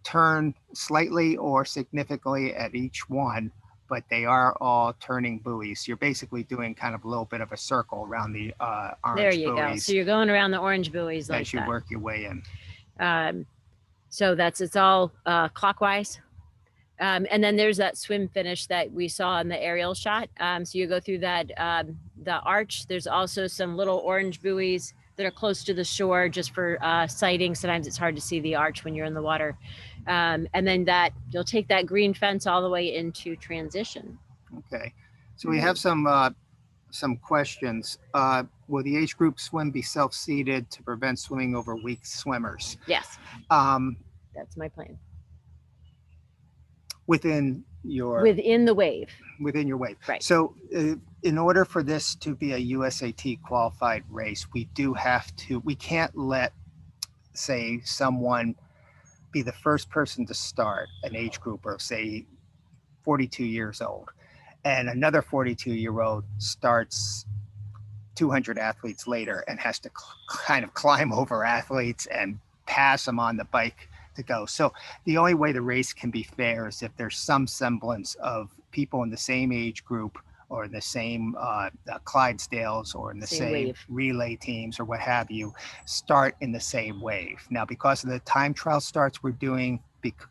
Speaker 2: turn slightly or significantly at each one, but they are all turning buoys. You're basically doing kind of a little bit of a circle around the orange buoys.
Speaker 1: There you go. So you're going around the orange buoys
Speaker 2: as you work your way in.
Speaker 1: So it's all clockwise. And then there's that swim finish that we saw in the aerial shot. So you go through that, the arch. There's also some little orange buoys that are close to the shore just for sighting. Sometimes it's hard to see the arch when you're in the water. And then you'll take that green fence all the way into transition.
Speaker 2: Okay. So we have some questions. Will the age group swim be self-seated to prevent swimming over weak swimmers?
Speaker 1: Yes. That's my plan.
Speaker 2: Within the
Speaker 1: wave.
Speaker 2: Within your wave.
Speaker 1: Right.
Speaker 2: So in order for this to be a USAT qualified race, we can't let, say, someone be the first person to start an age group of, say, 42 years old, and another 42-year-old starts 200 athletes later and has to kind of climb over athletes and pass them on the bike to go. So the only way the race can be fair is if there's some semblance of people in the same age group or the same Clydesdales or in the same relay teams or what have you, start in the same wave. Now, because of the time trial starts we're doing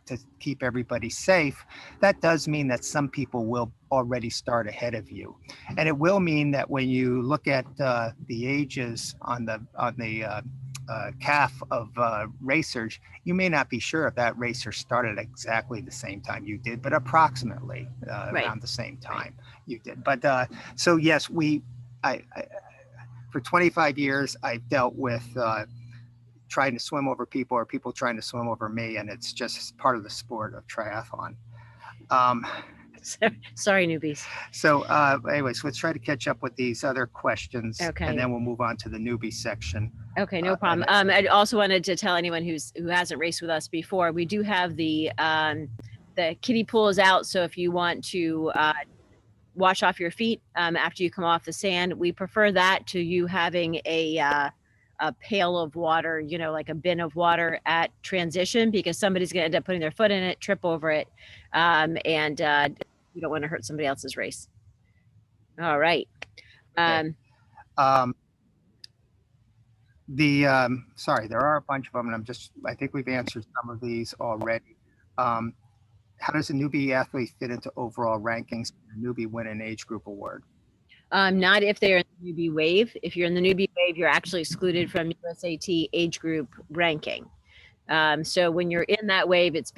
Speaker 2: to keep everybody safe, that does mean that some people will already start ahead of you. And it will mean that when you look at the ages on the calf of racers, you may not be sure if that racer started exactly the same time you did, but approximately around the same time you did. But so yes, I for 25 years I've dealt with trying to swim over people or people trying to swim over me, and it's just part of the sport of triathlon.
Speaker 1: Sorry, newbies.
Speaker 2: So anyways, let's try to catch up with these other questions, and then we'll move on to the newbie section.
Speaker 1: Okay, no problem. I also wanted to tell anyone who hasn't raced with us before, we do have the kiddie pool is out. So if you want to wash off your feet after you come off the sand, we prefer that to you having a pail of water, like a bin of water at transition, because somebody's going to end up putting their foot in it, trip over it, and you don't want to hurt somebody else's race. All right.
Speaker 2: Okay. Sorry, there are a bunch of them, and I think we've answered some of these already. How does a newbie athlete fit into overall rankings? A newbie win an age group award?
Speaker 1: Not if they're in the newbie wave. If you're in the newbie wave, you're actually excluded from USAT age group ranking. So when you're in that wave, it's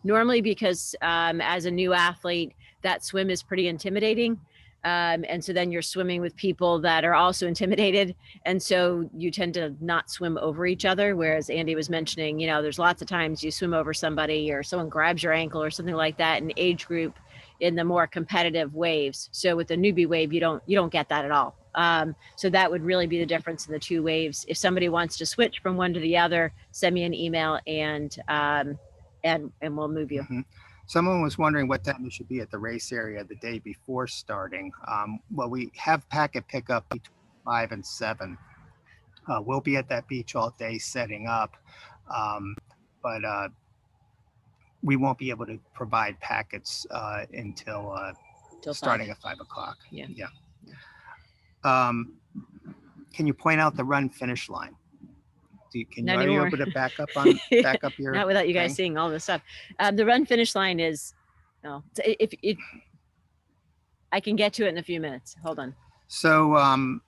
Speaker 1: normally because as a new athlete, that swim is pretty intimidating. And so then you're swimming with people that are also intimidated. And so you tend to not swim over each other. Whereas Andy was mentioning, there's lots of times you swim over somebody or someone grabs your ankle or something like that in age group in the more competitive waves. So with the newbie wave, you don't get that at all. So that would really be the difference in the two waves. If somebody wants to switch from one to the other, send me an email and we'll move you.
Speaker 2: Mm-hmm. Someone was wondering what time you should be at the race area the day before starting. Well, we have packet pickup between 5 and 7. We'll be at that beach all day setting up, but we won't be able to provide packets until starting at 5 o'clock.
Speaker 1: Yeah.
Speaker 2: Can you point out the run finish line? Can
Speaker 1: Not
Speaker 2: are you
Speaker 1: anymore.
Speaker 2: able to back up your
Speaker 1: Not without you guys
Speaker 2: thing?
Speaker 1: seeing all this stuff. The run finish line is, no, if I can get to it in a few minutes. Hold on.
Speaker 2: So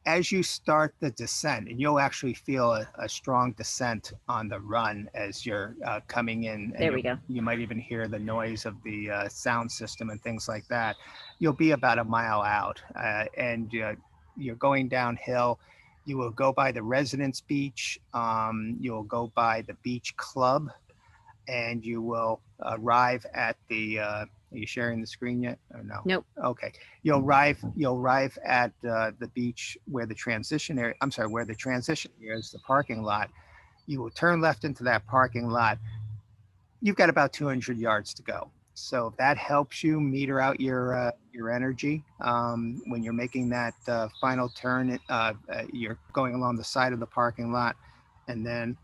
Speaker 2: as you start the descent, and you'll actually feel a strong descent on the run as you're coming in. And
Speaker 1: There we go.
Speaker 2: You might even hear the noise of the sound system and things like that. You'll be about a mile out, and you're going downhill. You will go by the Residence Beach. You'll go by the Beach Club, and you will arrive at the. Are you sharing the screen yet or no?
Speaker 1: Nope.
Speaker 2: Okay. You'll arrive at the beach where the transition area. I'm sorry, where the transition area is, the parking lot. You will turn left into that parking lot. You've got about 200 yards to go. So if that helps you meter out your energy when you're making that final turn. You're going along the side of the parking lot, and then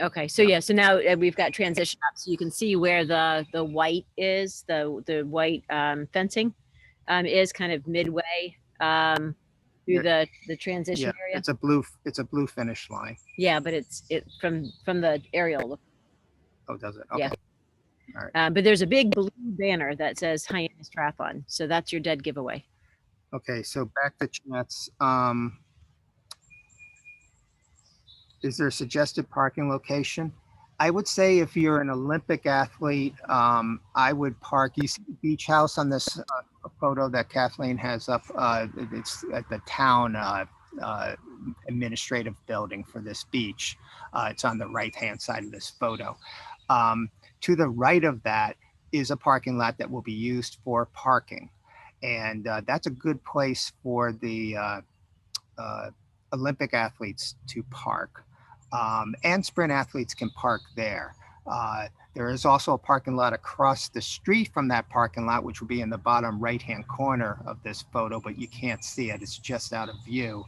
Speaker 1: okay, so yeah, so now we've got transition up, so you can see where the white is, the white fencing is kind of midway through the transition area.
Speaker 2: It's a blue finish line.
Speaker 1: Yeah, but it from the aerial.
Speaker 2: Oh, does it? Okay.
Speaker 1: Yeah.
Speaker 2: All right.
Speaker 1: But there's a big blue banner that says Hyannis Triathlon, so that's your dead giveaway.
Speaker 2: Okay, so back to chats. Is there a suggested parking location? I would say if you're an Olympic athlete, I would park. You see the beach house on this photo that Kathleen has up. It's at the town administrative building for this beach. It's on the right-hand side of this photo. To the right of that is a parking lot that will be used for parking. And that's a good place for the Olympic athletes to park. And sprint athletes can park there. There is also a parking lot across the street from that parking lot, which will be in the bottom right-hand corner of this photo, but you can't see it. It's just out of view.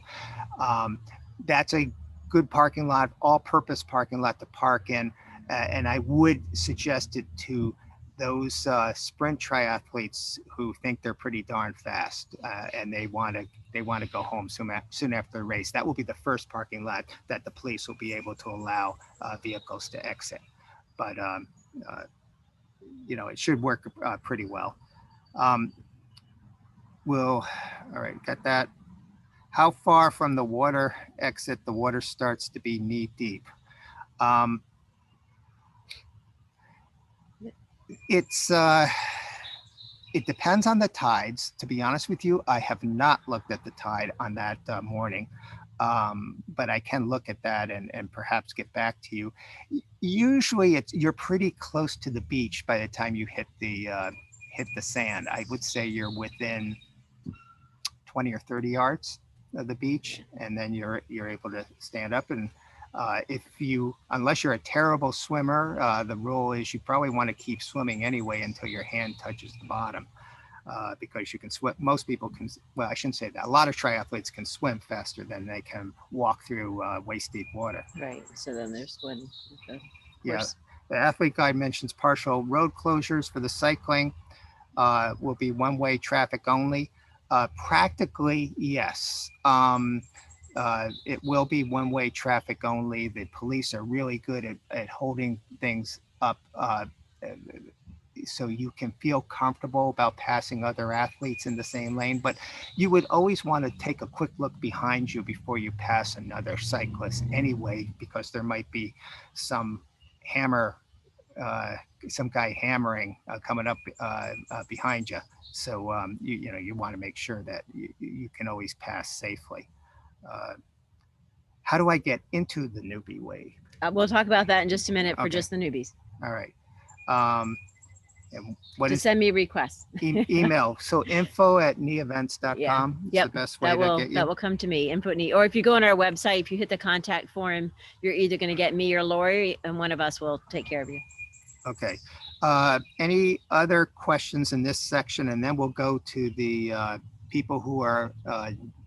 Speaker 2: That's a good parking lot, all-purpose parking lot to park in. And I would suggest it to those sprint triathletes who think they're pretty darn fast and they want to go home soon after the race. That will be the first parking lot that the police will be able to allow vehicles to exit. But it should work pretty well. All right, got that. How far from the water exit the water starts to be knee deep? It depends on the tides. To be honest with you, I have not looked at the tide on that morning, but I can look at that and perhaps get back to you. Usually, you're pretty close to the beach by the time you hit the sand. I would say you're within 20 or 30 yards of the beach, and then you're able to stand up. And unless you're a terrible swimmer, the rule is you probably want to keep swimming anyway until your hand touches the bottom, because you can swim. Most people can, well, I shouldn't say that. A lot of triathletes can swim faster than they can walk through waist deep water.
Speaker 1: Right, so then there's one.
Speaker 2: Yeah, the athlete guide mentions partial road closures for the cycling will be one-way traffic only. Practically, yes. It will be one-way traffic only. The police are really good at holding things up so you can feel comfortable about passing other athletes in the same lane. But you would always want to take a quick look behind you before you pass another cyclist anyway, because there might be some guy hammering coming up behind you. So you want to make sure that you can always pass safely. How do I get into the newbie wave?
Speaker 1: We'll talk about that in just a minute for just the newbies.
Speaker 2: All right.
Speaker 1: And send me requests.
Speaker 2: Email. So info@neevents.com is the best way to get you.
Speaker 1: That will come to me, input me. Or if you go on our website, if you hit the contact form, you're either going to get me or Lori, and one of us will take care of you.
Speaker 2: Okay. Any other questions in this section? And then we'll go to the people who are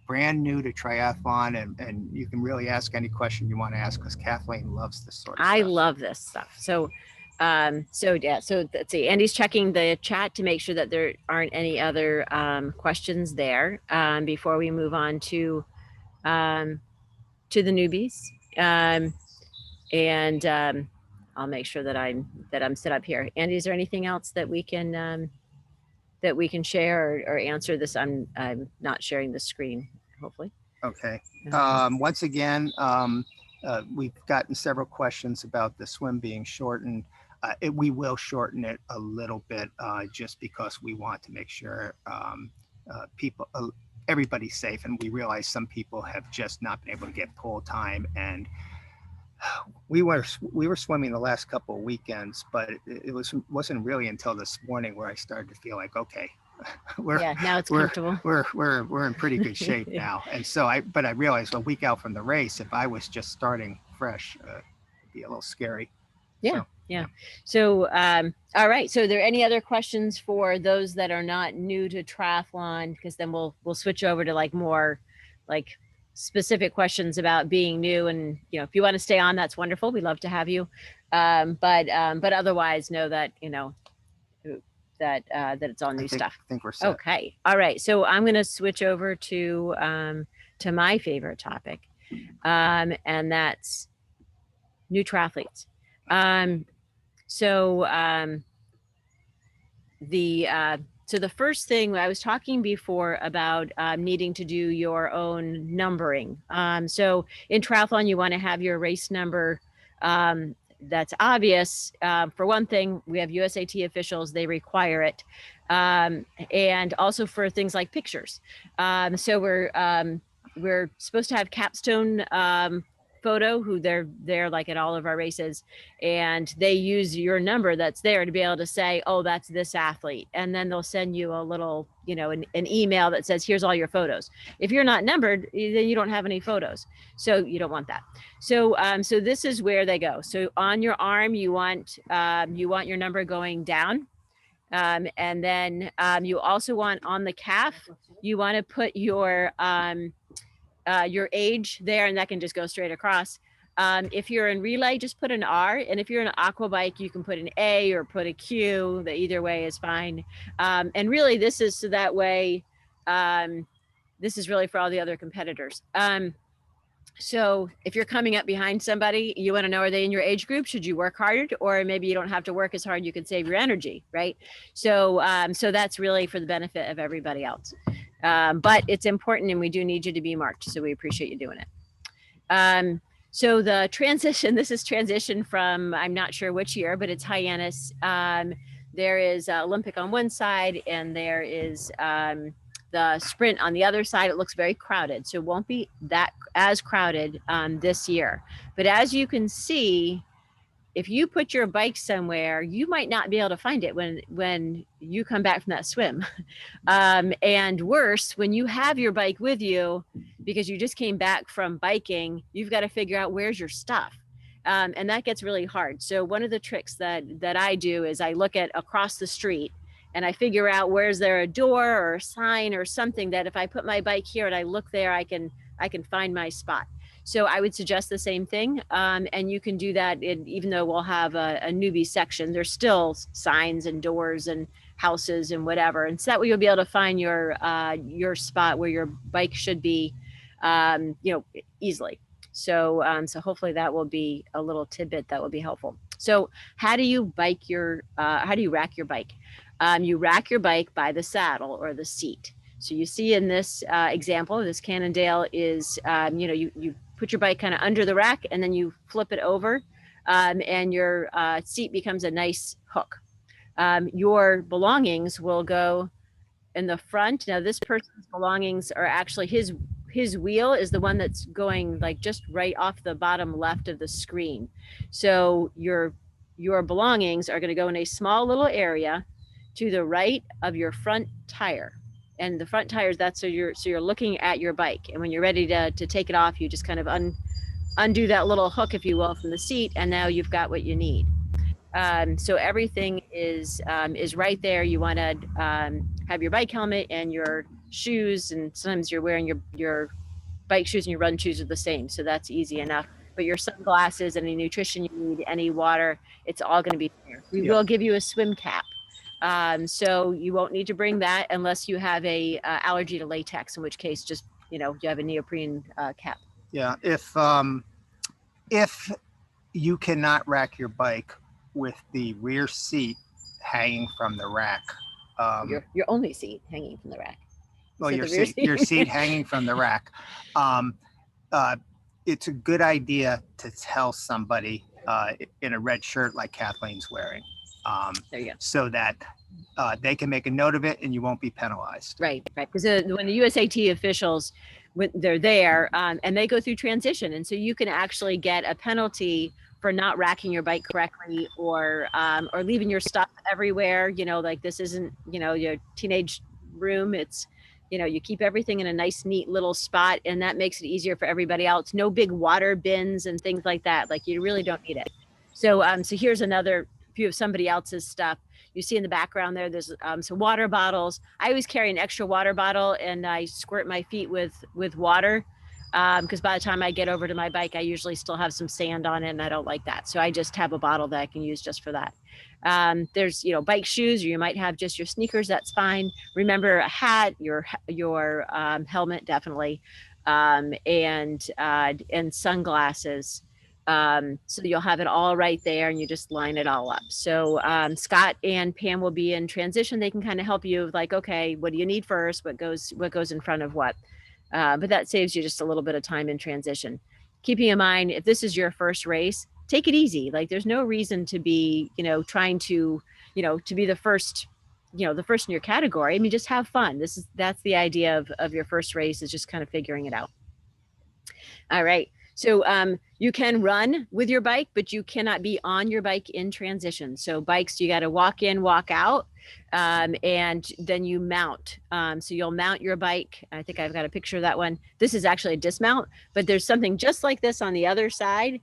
Speaker 2: brand new to triathlon, and you can really ask any question you want to ask, because Kathleen loves this sort of stuff.
Speaker 1: I love this stuff. So let's see. Andy's checking the chat to make sure that there aren't any other questions there before we move on to to the newbies. And I'll make sure that I'm set up here. Andy, is there anything else that we can share or answer this? I'm not sharing the screen, hopefully.
Speaker 2: Okay. Once again, we've gotten several questions about the swim being shortened. We will shorten it a little bit just because we want to make sure everybody's safe, and we realize some people have just not been able to get pool time, and we were swimming the last couple of weekends, but it wasn't really until this morning where I started to feel like, okay,
Speaker 1: now it's comfortable.
Speaker 2: We're in pretty good shape now. And so I realized a week out from the race, if I was just starting fresh, it'd be a little scary.
Speaker 1: So all right, so are there any other questions for those that are not new to triathlon? Because then we'll switch over to like more like specific questions about being new, and if you want to stay on, that's wonderful. We'd love to have you, but otherwise know that that it's all new stuff.
Speaker 2: I think we're set.
Speaker 1: Okay, all right, so I'm going to switch over to my favorite topic, and that's new triathletes. So the first thing, I was talking before about needing to do your own numbering. So in triathlon, you want to have your race number that's obvious. For one thing, we have USAT officials, they require it. And also for things like pictures. So we're supposed to have capstone photo, who they're like at all of our races, and they use your number that's there to be able to say, oh, that's this athlete, and then they'll send you a little an email that says, here's all your photos. If you're not numbered, then you don't have any photos, so you don't want that. So so this is where they go. So on your arm, you want your number going down, and then you also want on the calf, you want to put your age there, and that can just go straight across. If you're in relay, just put an R, and if you're in an aqua bike, you can put an A or put a Q. Either way is fine. And really, this is so that way. This is really for all the other competitors. So if you're coming up behind somebody, you want to know, are they in your age group? Should you work harder, or maybe you don't have to work as hard? You can save your energy, right? So so that's really for the benefit of everybody else. But it's important, and we do need you to be marked. So we appreciate you doing it. So the transition, this is transition from, I'm not sure which year, but it's Hyannis. There is Olympic on one side, and there is the sprint on the other side. It looks very crowded, so it won't be that as crowded this year. But as you can see, if you put your bike somewhere, you might not be able to find it when you come back from that swim. And worse, when you have your bike with you, because you just came back from biking, you've got to figure out where's your stuff. And that gets really hard. So one of the tricks that I do is I look at across the street, and I figure out, where's there a door or a sign or something that if I put my bike here and I look there, I can find my spot. So I would suggest the same thing. And you can do that even though we'll have a newbie section, there's still signs and doors and houses and whatever. And so that way you'll be able to find your spot where your bike should be, easily. So hopefully that will be a little tidbit that will be helpful. So how do you rack your bike? You rack your bike by the saddle or the seat. So you see in this example, this Cannondale is, you put your bike kind of under the rack, and then you flip it over, and your seat becomes a nice hook. Your belongings will go in the front. Now this person's belongings are actually, his wheel is the one that's going like just right off the bottom left of the screen. So your belongings are going to go in a small little area to the right of your front tire. And the front tires, so you're looking at your bike, and when you're ready to take it off, you just kind of undo that little hook, if you will, from the seat, and now you've got what you need. So everything is right there. You want to have your bike helmet and your shoes, and sometimes you're wearing your bike shoes and your run shoes are the same, so that's easy enough. But your sunglasses, any nutrition you need, any water, it's all going to be there. We will give you a swim cap. So you won't need to bring that unless you have a allergy to latex, in which case just you know, you have a neoprene cap.
Speaker 2: Yeah. If you cannot rack your bike with the rear seat hanging from the rack,
Speaker 1: Your only seat hanging from the rack.
Speaker 2: well,
Speaker 1: So
Speaker 2: your
Speaker 1: the rear
Speaker 2: your seat hanging from the rack, uh, it's a good idea to tell somebody in a red shirt like Kathleen's wearing,
Speaker 1: There you go.
Speaker 2: so that they can make a note of it and you won't be penalized.
Speaker 1: Right, right. Because when the USAT officials, when they're there, and they go through transition, and so you can actually get a penalty for not racking your bike correctly, or leaving your stuff everywhere. You know, like this isn't, you know, your teenage room. It's, you know, you keep everything in a nice, neat little spot, and that makes it easier for everybody else. No big water bins and things like that. Like you really don't need it. So, so here's another view of somebody else's stuff. You see in the background there, there's some water bottles. I always carry an extra water bottle, and I squirt my feet with water, because by the time I get over to my bike, I usually still have some sand on it, and I don't like that. So I just have a bottle that I can use just for that. There's, you know, bike shoes, or you might have just your sneakers. That's fine. Remember a hat, your helmet, definitely, and sunglasses. So you'll have it all right there, and you just line it all up. So Scott and Pam will be in transition. They can kind of help you, like, okay, what do you need first? What goes in front of what? But that saves you just a little bit of time in transition. Keeping in mind, if this is your first race, take it easy. Like there's no reason to be, you know, trying to, you know, to be the first, you know, the first in your category. I mean, just have fun. That's the idea of your first race, is just kind of figuring it out. All right. So you can run with your bike, but you cannot be on your bike in transition. So bikes, you got to walk in, walk out, and then you mount. So you'll mount your bike. I think I've got a picture of that one. This is actually a dismount, but there's something just like this on the other side.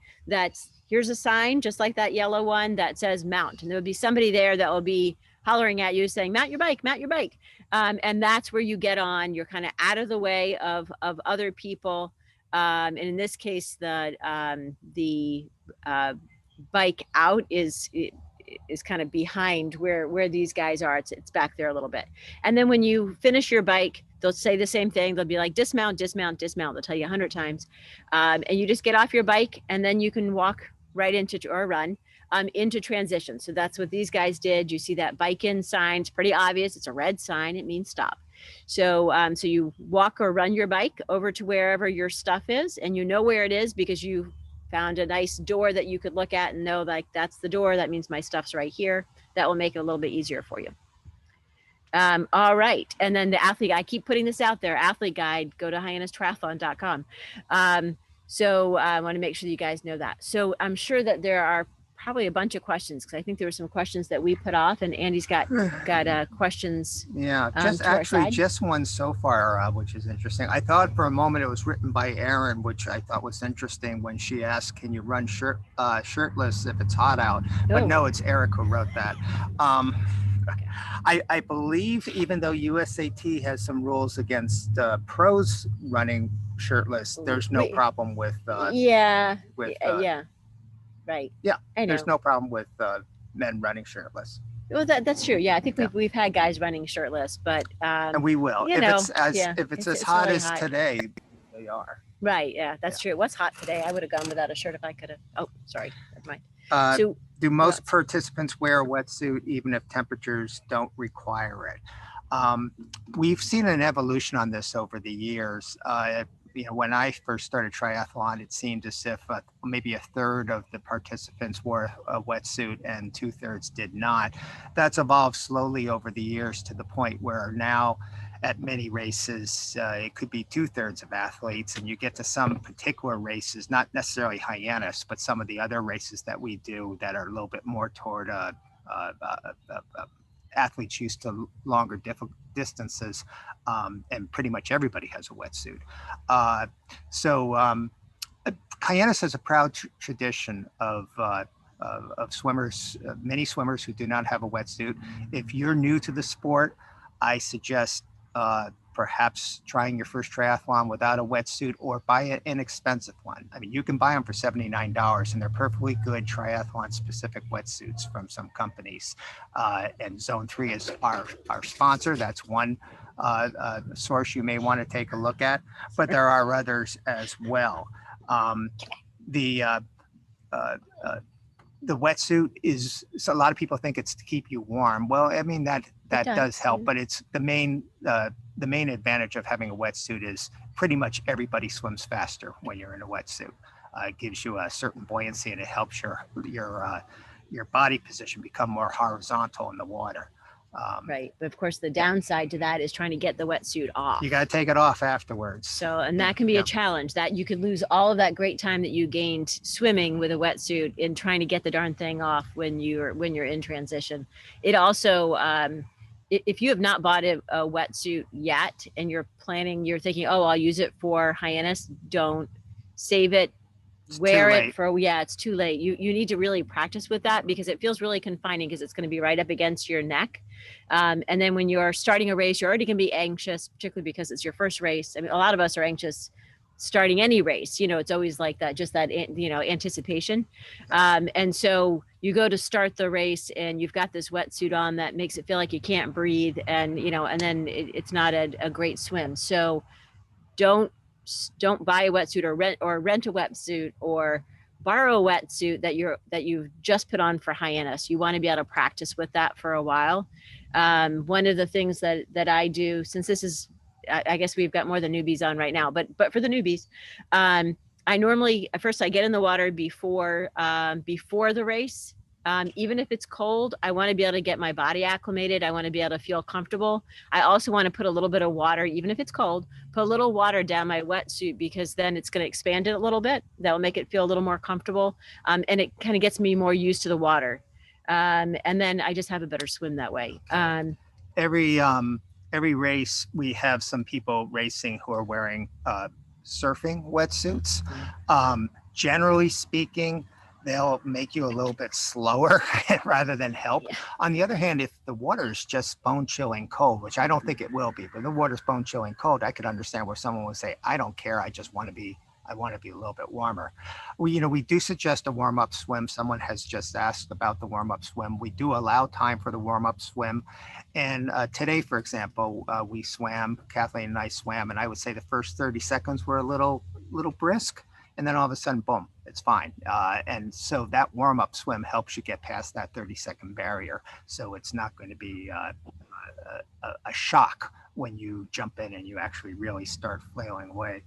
Speaker 1: Here's a sign, just like that yellow one, that says mount. And there will be somebody there that will be hollering at you saying, mount your bike, mount your bike. And that's where you get on. You're kind of out of the way of other people. And in this case, the bike out is kind of behind where these guys are. It's back there a little bit. And then when you finish your bike, they'll say the same thing. They'll be like, dismount, dismount, dismount. They'll tell you 100 times. And you just get off your bike, and then you can walk right into, or run into transition. So that's what these guys did. You see that bike in sign. It's pretty obvious. It's a red sign. It means stop. So so you walk or run your bike over to wherever your stuff is, and you know where it is because you found a nice door that you could look at and know, like, that's the door. That means my stuff's right here. That will make it a little bit easier for you. All right. And then the athlete, I keep putting this out there, athlete guide, go to hyannistriathlon.com. So I want to make sure you guys know that. So I'm sure that there are probably a bunch of questions, because I think there were some questions that we put off, and Andy's got questions.
Speaker 2: Yeah, just one so far, which is interesting. I thought for a moment it was written by Erin, which I thought was interesting when she asked, "Can you run shirtless if it's hot out?" But no, it's Eric who wrote that. I believe, even though USAT has some rules against pros running shirtless, there's no problem with
Speaker 1: right.
Speaker 2: Yeah, there's no problem with men running shirtless.
Speaker 1: Well, that's true. Yeah, I think we've had guys running shirtless, but
Speaker 2: and we will. If it's as hot as today, they are.
Speaker 1: Right. Yeah, that's true. What's hot today? I would have gone without a shirt if I could have. Oh, sorry. Never mind. So,
Speaker 2: do most participants wear a wetsuit even if temperatures don't require it? We've seen an evolution on this over the years. When I first started triathlon, it seemed as if maybe a third of the participants wore a wetsuit and 2/3 did not. That's evolved slowly over the years to the point where now at many races, it could be 2/3 of athletes, and you get to some particular races, not necessarily Hyannis, but some of the other races that we do that are a little bit more toward athletes used to longer distances, and pretty much everybody has a wetsuit. Hyannis has a proud tradition of swimmers, many swimmers who do not have a wetsuit. If you're new to the sport, I suggest perhaps trying your first triathlon without a wetsuit, or buy an inexpensive one. I mean, you can buy them for $79 and they're perfectly good triathlon specific wetsuits from some companies. And Zone 3 is our sponsor. That's one source you may want to take a look at, but there are others as well. The wetsuit is, so a lot of people think it's to keep you warm. Well, I mean, that does help, but it's the main advantage of having a wetsuit is pretty much everybody swims faster when you're in a wetsuit. It gives you a certain buoyancy, and it helps your body position become more horizontal in the water.
Speaker 1: Right. But of course, the downside to that is trying to get the wetsuit off.
Speaker 2: You got to take it off afterwards.
Speaker 1: So, and that can be a challenge, that you could lose all of that great time that you gained swimming with a wetsuit in trying to get the darn thing off when you're in transition. It also, if you have not bought a wetsuit yet and you're thinking, oh, I'll use it for Hyannis, don't save it. Wear it for, it's too late. You need to really practice with that, because it feels really confining, because it's going to be right up against your neck. And then when you're starting a race, you're already going to be anxious, particularly because it's your first race. I mean, a lot of us are anxious starting any race. It's always like that, just that, anticipation. And so you go to start the race and you've got this wetsuit on that makes it feel like you can't breathe. And, and then it's not a great swim. So don't buy a wetsuit or rent a wetsuit or borrow a wetsuit that you've just put on for Hyannis. You want to be able to practice with that for a while. One of the things that I do, since this is, I guess we've got more than newbies on right now, but for the newbies, I normally, first I get in the water before the race. Even if it's cold, I want to be able to get my body acclimated. I want to be able to feel comfortable. I also want to put a little bit of water, even if it's cold, put a little water down my wetsuit, because then it's going to expand it a little bit. That'll make it feel a little more comfortable. And it kind of gets me more used to the water. And then I just have a better swim that way.
Speaker 2: Every race, we have some people racing who are wearing surfing wetsuits. Generally speaking, they'll make you a little bit slower rather than help. Yeah. On the other hand, if the water is just bone chilling cold, which I don't think it will be, but the water's bone chilling cold, I could understand where someone would say, I don't care, I want to be a little bit warmer. We do suggest a warm-up swim. Someone has just asked about the warm-up swim. We do allow time for the warm-up swim. And today, for example, we swam, Kathleen and I swam, and I would say the first 30 seconds were a little brisk. And then all of a sudden, boom, it's fine. And so that warm-up swim helps you get past that 30-second barrier. So it's not going to be a shock when you jump in and you actually really start flailing away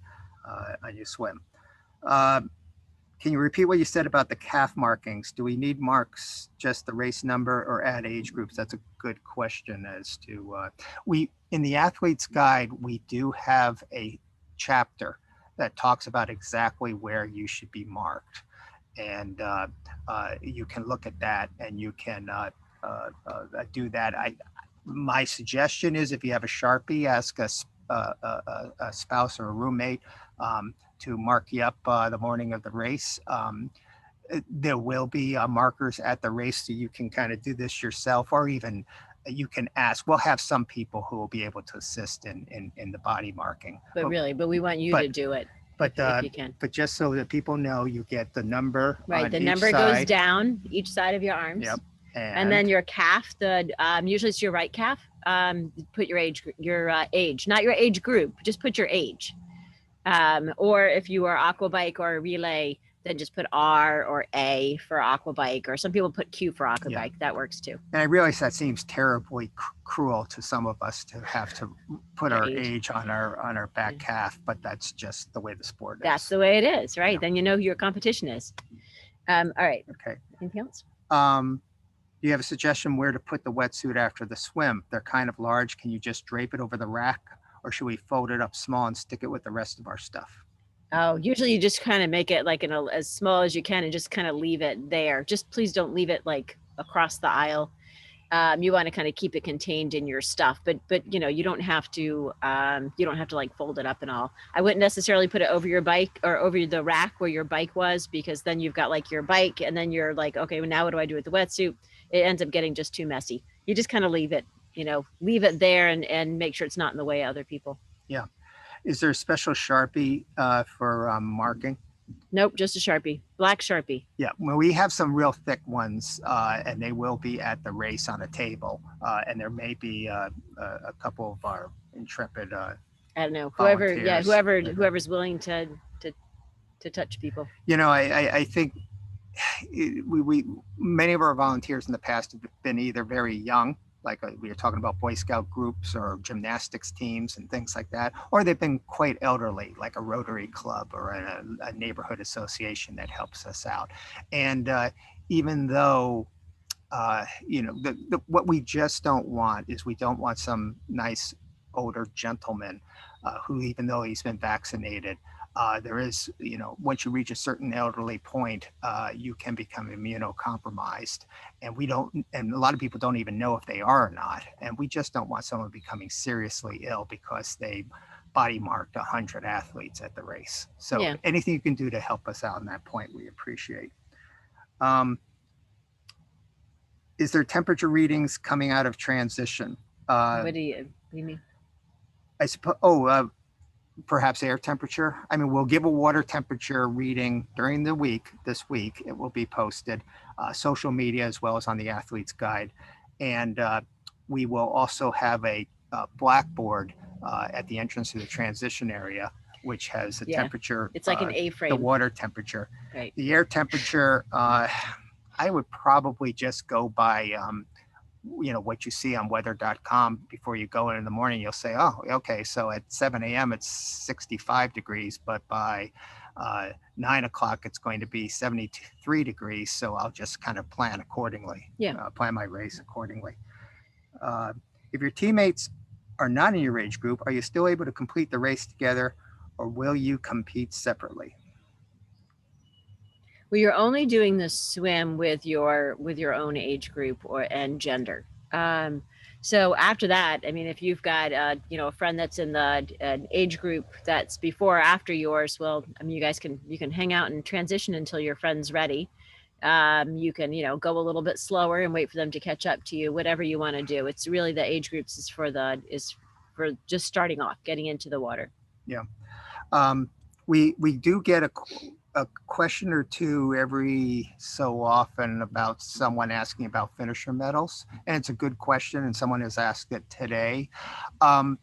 Speaker 2: on your swim. Can you repeat what you said about the calf markings? Do we need marks, just the race number, or add age groups? That's a good question. As to in the athlete's guide, we do have a chapter that talks about exactly where you should be marked. And you can look at that and you can do that. My suggestion is, if you have a Sharpie, ask a spouse or a roommate to mark you up the morning of the race. There will be markers at the race, so you can kind of do this yourself, or even you can ask. We'll have some people who will be able to assist in the body marking.
Speaker 1: But we want you to do it.
Speaker 2: But
Speaker 1: if you can.
Speaker 2: But just so that people know, you get the number.
Speaker 1: Right, the number goes down each side of your arms.
Speaker 2: Yep.
Speaker 1: And then your calf, usually it's your right calf. Put your age, not your age group. Just put your age. Or if you are aquabike or relay, then just put R or A for aquabike, or some people put Q for aquabike. Yeah. That works too.
Speaker 2: And I realize that seems terribly cruel to some of us to have to put our age on our back calf, but that's just the way the sport is.
Speaker 1: That's the way it is, right? Yeah. Then you know who your competition is. All right.
Speaker 2: Okay.
Speaker 1: Anything else?
Speaker 2: Do you have a suggestion where to put the wetsuit after the swim? They're kind of large. Can you just drape it over the rack, or should we fold it up small and stick it with the rest of our stuff?
Speaker 1: Oh, usually you just kind of make it like as small as you can and just kind of leave it there. Just please don't leave it like across the aisle. You want to kind of keep it contained in your stuff, but you don't have to like fold it up and all. I wouldn't necessarily put it over your bike or over the rack where your bike was, because then you've got like your bike and then you're like, okay, well, now what do I do with the wetsuit? It ends up getting just too messy. You just kind of leave it leave it there and make sure it's not in the way of other people.
Speaker 2: Yeah. Is there a special Sharpie for marking?
Speaker 1: Nope, just a Sharpie, black Sharpie.
Speaker 2: Yeah, well, we have some real thick ones, and they will be at the race on a table, and there may be a couple of our intrepid
Speaker 1: I don't know,
Speaker 2: volunteers.
Speaker 1: whoever's willing to touch people.
Speaker 2: I think we many of our volunteers in the past have been either very young, like we were talking about Boy Scout groups or gymnastics teams and things like that, or they've been quite elderly, like a Rotary Club or a neighborhood association that helps us out. And even though, what we just don't want is we don't want some nice older gentleman who, even though he's been vaccinated, there is, once you reach a certain elderly point, you can become immunocompromised, and a lot of people don't even know if they are or not. And we just don't want someone becoming seriously ill because they body marked 100 athletes at the race. So anything you can do to help us out on that point, we appreciate. Is there temperature readings coming out of transition?
Speaker 1: What do you mean?
Speaker 2: I suppose, perhaps air temperature. I mean, we'll give a water temperature reading during the week, this week. It will be posted, social media, as well as on the Athlete's Guide. And we will also have a blackboard at the entrance to the transition area, which has a temperature.
Speaker 1: It's like an A-frame.
Speaker 2: The water temperature.
Speaker 1: Right.
Speaker 2: The air temperature, I would probably just go by what you see on weather.com before you go in the morning. You'll say, oh, okay, so at 7 a.m. it's 65 degrees, but by 9 o'clock it's going to be 73 degrees. So I'll just kind of plan accordingly. Plan my race accordingly. If your teammates are not in your age group, are you still able to complete the race together, or will you compete separately?
Speaker 1: Well, you're only doing the swim with your own age group and gender. So after that, I mean, if you've got a friend that's in an age group that's before or after yours, well, I mean, you can hang out and transition until your friend's ready. You can go a little bit slower and wait for them to catch up to you. Whatever you want to do. It's really the age groups is for just starting off, getting into the water.
Speaker 2: Yeah, we do get a question or two every so often about someone asking about finisher medals, and it's a good question, and someone has asked it today. The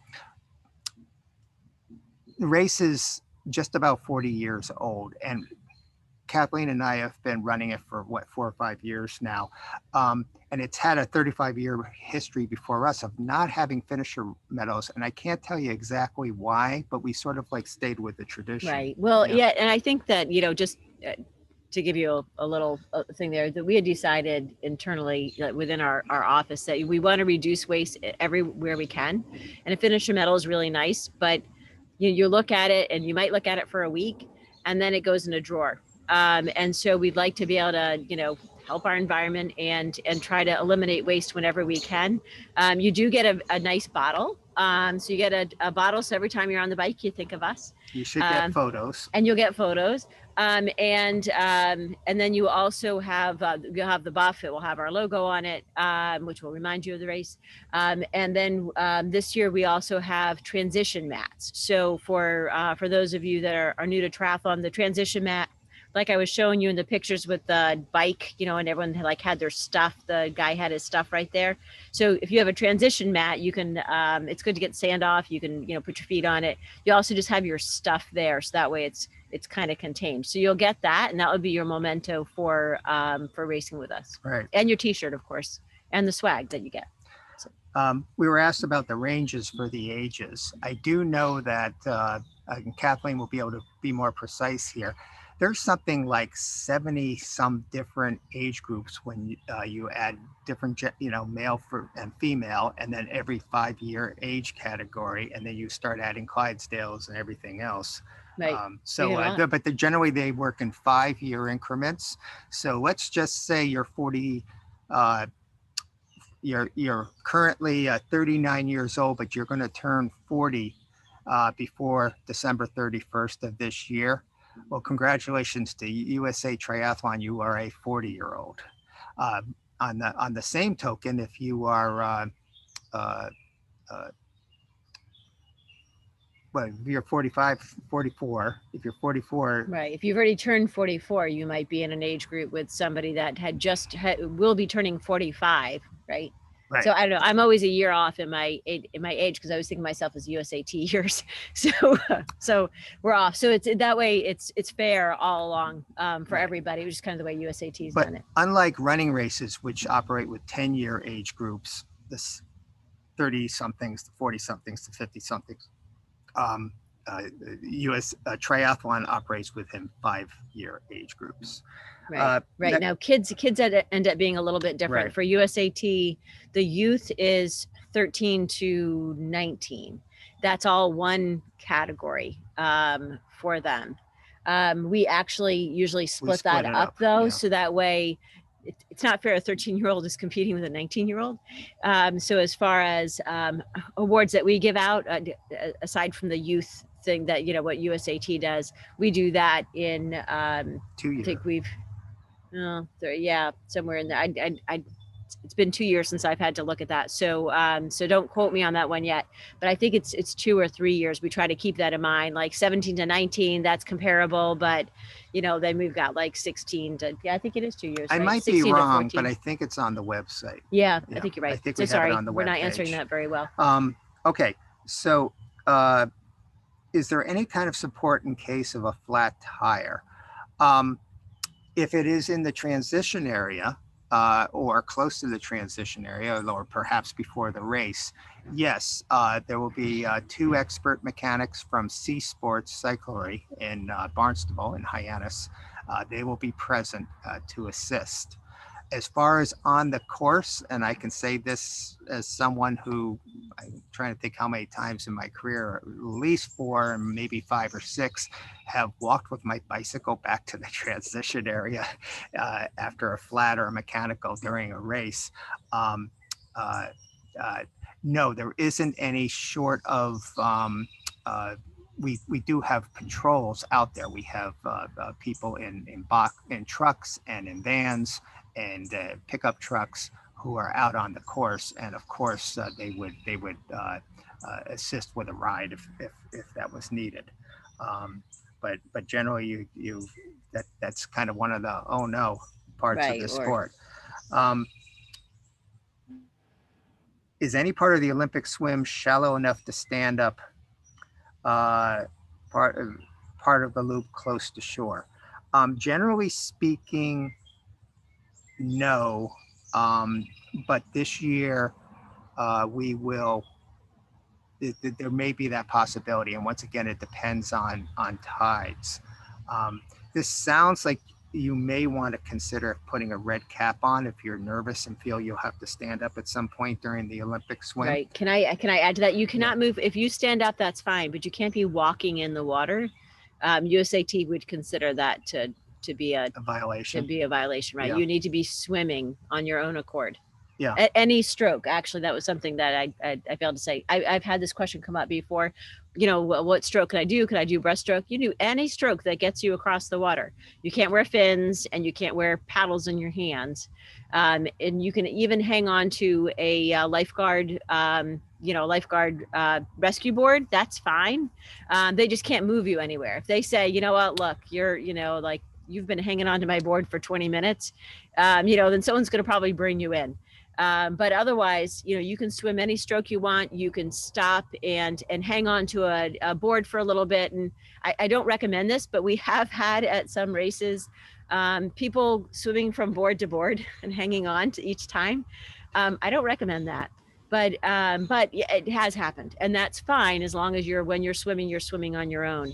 Speaker 2: race is just about 40 years old, and Kathleen and I have been running it for 4 or 5 years now, and it's had a 35-year history before us of not having finisher medals, and I can't tell you exactly why, but we sort of stayed with the tradition.
Speaker 1: Right. Well, and I think that just to give you a little thing there, that we had decided internally within our office that we want to reduce waste everywhere we can, and a finisher medal is really nice, but you look at it and you might look at it for a week, and then it goes in a drawer. And so we'd like to be able to, help our environment and try to eliminate waste whenever we can. You do get a nice bottle. So you get a bottle. So every time you're on the bike, you think of us.
Speaker 2: You should get photos.
Speaker 1: And you'll get photos. And then you also have, you'll have the buff. It will have our logo on it, which will remind you of the race. And then this year we also have transition mats. So for those of you that are new to triathlon, the transition mat, like I was showing you in the pictures with the bike, and everyone had their stuff. The guy had his stuff right there. So if you have a transition mat, you can, it's good to get sand off. You can, put your feet on it. You also just have your stuff there. So that way it's kind of contained. So you'll get that, and that would be your memento for racing with us.
Speaker 2: Right.
Speaker 1: And your t-shirt, of course, and the swag that you get. So.
Speaker 2: We were asked about the ranges for the ages. I do know that Kathleen will be able to be more precise here. There's something like 70 some different age groups when you add different, male and female, and then every 5-year age category, and then you start adding Clydesdales and everything else.
Speaker 1: Right.
Speaker 2: But generally they work in 5-year increments. So let's just say you're 40. You're currently 39 years old, but you're going to turn 40 before December 31st of this year. Well, congratulations to USA Triathlon. You are a 40-year-old. On the same token, if you are uh, well, if you're 45, 44, if you're 44,
Speaker 1: Right. If you've already turned 44, you might be in an age group with somebody that will be turning 45, right?
Speaker 2: right.
Speaker 1: So I don't know. I'm always a year off in my age because I was thinking of myself as USAT years. So so we're off. So it's that way. It's fair all along for
Speaker 2: Right.
Speaker 1: everybody, which is kind of the way USAT's
Speaker 2: But
Speaker 1: done it.
Speaker 2: unlike running races, which operate with 10-year age groups, this 30 somethings to 40 somethings to 50 somethings, US triathlon operates within 5-year age groups.
Speaker 1: Right. Right. Now kids end up being a little bit different.
Speaker 2: Right.
Speaker 1: For USAT, the youth is 13 to 19. That's all one category for them. We actually usually split that up though,
Speaker 2: yeah.
Speaker 1: so that way it's not fair a 13-year-old is competing with a 19-year-old. So as far as awards that we give out, aside from the youth thing that, you know, what USAT does, we do that in
Speaker 2: 2 years.
Speaker 1: I think we've yeah, somewhere in there. It's been 2 years since I've had to look at that. So so don't quote me on that one yet, but I think it's 2 or 3 years. We try to keep that in mind, like 17 to 19, that's comparable, but you know, then we've got like 16 to, yeah, I think it is 2 years.
Speaker 2: I
Speaker 1: right?
Speaker 2: might be wrong, but I think it's on the website.
Speaker 1: Yeah, I think you're right.
Speaker 2: I think
Speaker 1: so
Speaker 2: we
Speaker 1: sorry,
Speaker 2: have it on the
Speaker 1: we're
Speaker 2: webpage.
Speaker 1: not answering that very well.
Speaker 2: Okay, so is there any kind of support in case of a flat tire? If it is in the transition area or close to the transition area, or perhaps before the race, yes, there will be 2 expert mechanics from C Sports Cyclery in Barnstable in Hyannis. They will be present to assist. As far as on the course, and I can say this as someone who, I'm trying to think how many times in my career, at least 4 and maybe 5 or 6, have walked with my bicycle back to the transition area after a flat or a mechanical during a race. No, there isn't any short of, we do have patrols out there. We have people in trucks and in vans and pickup trucks who are out on the course, and of course they would assist with a ride if that was needed. But generally, that's kind of one of the oh no parts of the sport. Is any part of the Olympic swim shallow enough to stand up part of the loop close to shore? Generally speaking, no, but this year we will. There may be that possibility, and once again, it depends on tides. This sounds like you may want to consider putting a red cap on if you're nervous and feel you'll have to stand up at some point during the Olympic swim.
Speaker 1: Right. Can I add to that? You cannot move if you stand up. That's fine, but you can't be walking in the water. USAT would consider that to be a violation. To be a violation, right? Yeah. You need to be swimming on your own accord.
Speaker 2: Yeah.
Speaker 1: At any stroke. Actually, that was something that I failed to say. I've had this question come up before. You know, what stroke can I do? Can I do breaststroke? You do any stroke that gets you across the water. You can't wear fins and you can't wear paddles in your hands. And you can even hang on to a lifeguard, rescue board. That's fine. They just can't move you anywhere. If they say, you know what, look, you're, like you've been hanging on to my board for 20 minutes, then someone's going to probably bring you in. But otherwise, you can swim any stroke you want. You can stop and hang on to a board for a little bit. And I don't recommend this, but we have had at some races, people swimming from board to board and hanging on to each time. I don't recommend that, but it has happened, and that's fine as long as when you're swimming on your own.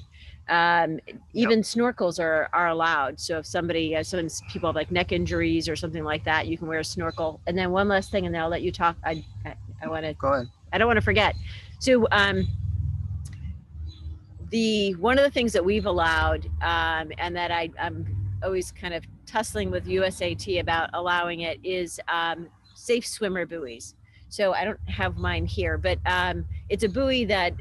Speaker 1: Even snorkels are allowed. So if sometimes people have like neck injuries or something like that, you can wear a snorkel. And then one last thing, and then I'll let you talk. I want to
Speaker 2: go ahead.
Speaker 1: I don't want to forget. So one of the things that we've allowed, and that I'm always kind of tussling with USAT about allowing it, is safe swimmer buoys. So I don't have mine here, but it's a buoy that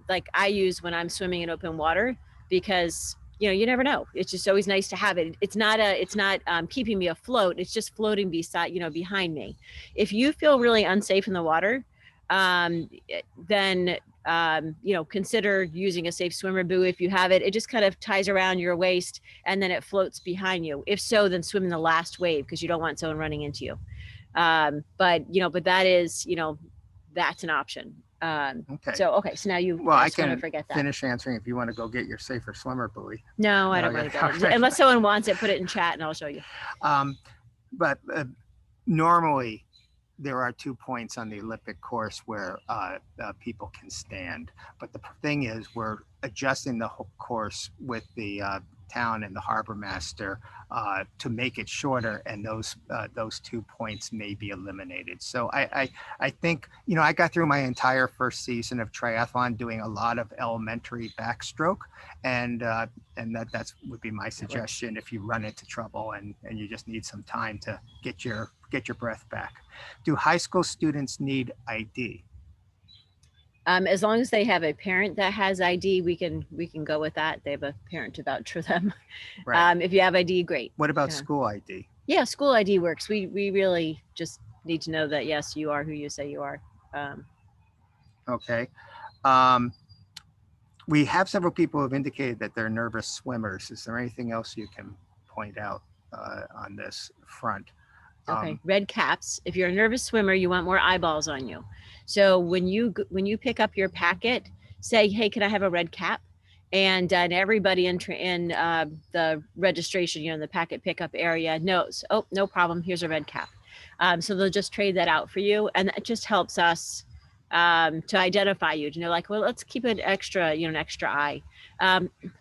Speaker 1: like I use when I'm swimming in open water, because you never know. It's just always nice to have it. It's not keeping me afloat. It's just floating behind me. If you feel really unsafe in the water, then consider using a safe swimmer buoy if you have it. It just kind of ties around your waist and then it floats behind you. If so, then swim in the last wave because you don't want someone running into you. But that is, that's an option.
Speaker 2: Okay.
Speaker 1: So now you,
Speaker 2: Well, I
Speaker 1: just want to
Speaker 2: can
Speaker 1: forget that.
Speaker 2: finish answering if you want to go get your safer swimmer buoy.
Speaker 1: No, I don't
Speaker 2: No,
Speaker 1: want to
Speaker 2: yeah,
Speaker 1: go.
Speaker 2: okay.
Speaker 1: Unless someone wants it, put it in chat and I'll show you.
Speaker 2: But normally there are 2 points on the Olympic course where people can stand. But the thing is, we're adjusting the whole course with the town and the harbor master to make it shorter, and those 2 points may be eliminated. So I think, I got through my entire first season of triathlon doing a lot of elementary backstroke, and that's would be my suggestion if you run into trouble and you just need some time to get your breath back. Do high school students need ID?
Speaker 1: As long as they have a parent that has ID, we can go with that. They have a parent to vouch for them.
Speaker 2: Right.
Speaker 1: If you have ID, great.
Speaker 2: What about school ID?
Speaker 1: Yeah, school ID works. We really just need to know that, yes, you are who you say you are.
Speaker 2: Okay. We have several people who have indicated that they're nervous swimmers. Is there anything else you can point out on this front?
Speaker 1: Okay, red caps. If you're a nervous swimmer, you want more eyeballs on you. So when you pick up your packet, say, hey, can I have a red cap? And everybody in the registration, in the packet pickup area knows, oh, no problem, here's a red cap. So they'll just trade that out for you. And that just helps us to identify you, to know, like, well, let's keep it extra, an extra eye.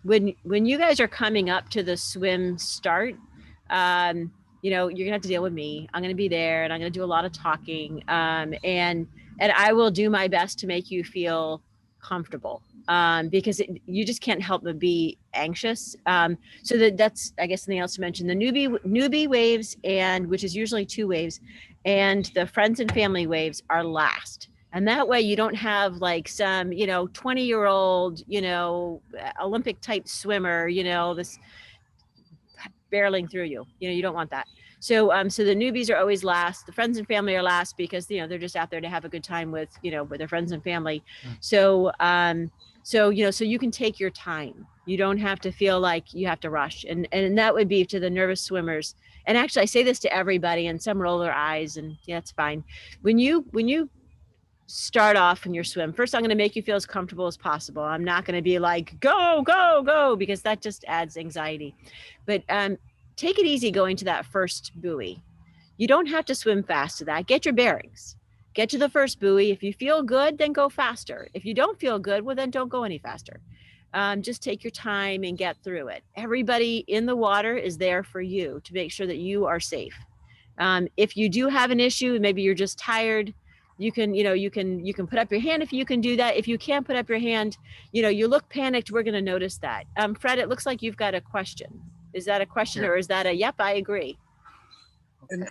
Speaker 1: When you guys are coming up to the swim start, you're gonna have to deal with me. I'm gonna be there and I'm gonna do a lot of talking. And I will do my best to make you feel comfortable, because you just can't help but be anxious. So that's, I guess, something else to mention. The newbie waves, and which is usually 2 waves, and the friends and family waves are last. And that way you don't have like some, 20-year-old, Olympic type swimmer, this barreling through you. You don't want that. So the newbies are always last. The friends and family are last because they're just out there to have a good time with with their friends and family. So so you can take your time. You don't have to feel like you have to rush. And that would be to the nervous swimmers. And actually, I say this to everybody, and some roll their eyes, and yeah, it's fine. When you start off in your swim, first I'm going to make you feel as comfortable as possible. I'm not going to be like go go go, because that just adds anxiety. But take it easy going to that first buoy. You don't have to swim fast to that. Get your bearings. Get to the first buoy. If you feel good, then go faster. If you don't feel good, well, then don't go any faster. Just take your time and get through it. Everybody in the water is there for you to make sure that you are safe. If you do have an issue, maybe you're just tired, you can put up your hand if you can do that. If you can't put up your hand, you look panicked, we're going to notice that. Fred, it looks like you've got a question. Is that a question, or is that a, yep, I agree?
Speaker 3: And,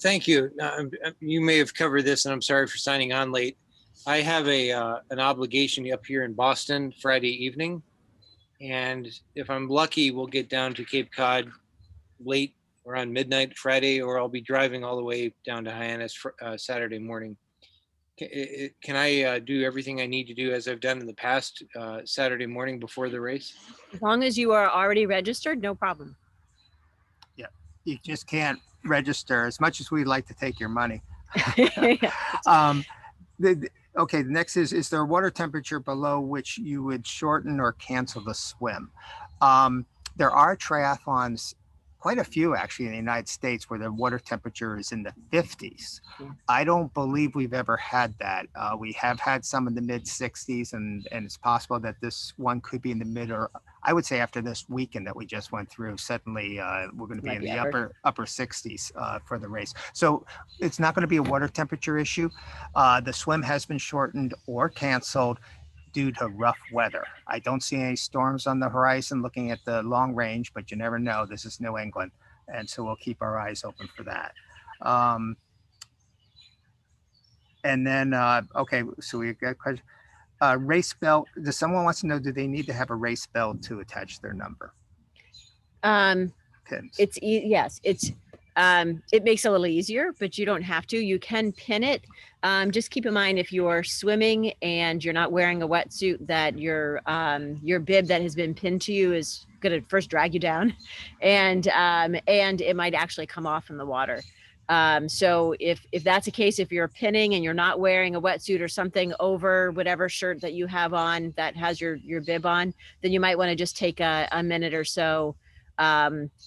Speaker 3: thank you. You may have covered this, and I'm sorry for signing on late. I have an obligation up here in Boston Friday evening. And if I'm lucky, we'll get down to Cape Cod late, around midnight Friday, or I'll be driving all the way down to Hyannis Saturday morning. Can I do everything I need to do as I've done in the past Saturday morning before the race?
Speaker 1: As long as you are already registered, no problem.
Speaker 2: Yeah, you just can't register, as much as we'd like to take your money. Okay, the next is there a water temperature below which you would shorten or cancel the swim? There are triathlons, quite a few actually in the United States, where the water temperature is in the 50s.
Speaker 1: Yeah.
Speaker 2: I don't believe we've ever had that. We have had some in the mid 60s, and it's possible that this one could be in the mid, or I would say after this weekend that we just went through, suddenly we're going to be in the upper 60s for the race. So it's not going to be a water temperature issue. The swim has been shortened or canceled due to rough weather. I don't see any storms on the horizon looking at the long range, but you never know. This is New England. And so we'll keep our eyes open for that. And then, okay, so we got a question. Race belt, does someone wants to know, do they need to have a race belt to attach their number?
Speaker 1: Yes, it's It makes it a little easier, but you don't have to. You can pin it. Just keep in mind, if you're swimming and you're not wearing a wetsuit, that your bib that has been pinned to you is going to first drag you down, and it might actually come off in the water. So if that's the case, if you're pinning and you're not wearing a wetsuit or something over whatever shirt that you have on that has your bib on, then you might want to just take a minute or so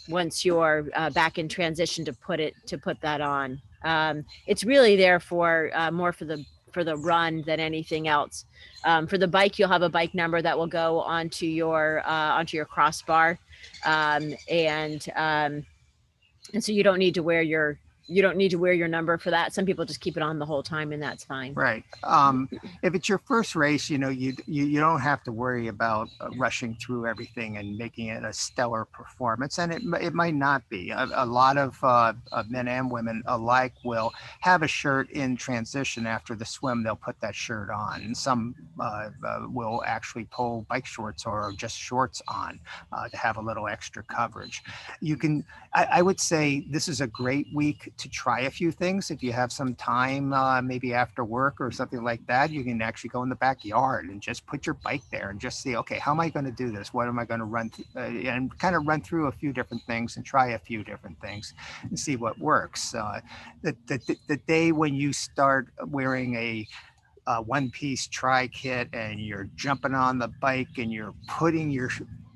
Speaker 1: once you're back in transition to put that on. It's really there for more for the run than anything else. For the bike, you'll have a bike number that will go onto your crossbar, and so you don't need to wear your number for that. Some people just keep it on the whole time, and that's fine.
Speaker 2: Right. If it's your first race, you don't have to worry about rushing through everything and making it a stellar performance. And it might not be. A lot of men and women alike will have a shirt in transition after the swim. They'll put that shirt on. And some will actually pull bike shorts or just shorts on to have a little extra coverage. I would say this is a great week to try a few things. If you have some time, maybe after work or something like that, you can actually go in the backyard and just put your bike there and just see, okay, how am I going to do this? What am I going to run and kind of run through a few different things and try a few different things and see what works. The day when you start wearing a one-piece tri-kit and you're jumping on the bike and you're putting your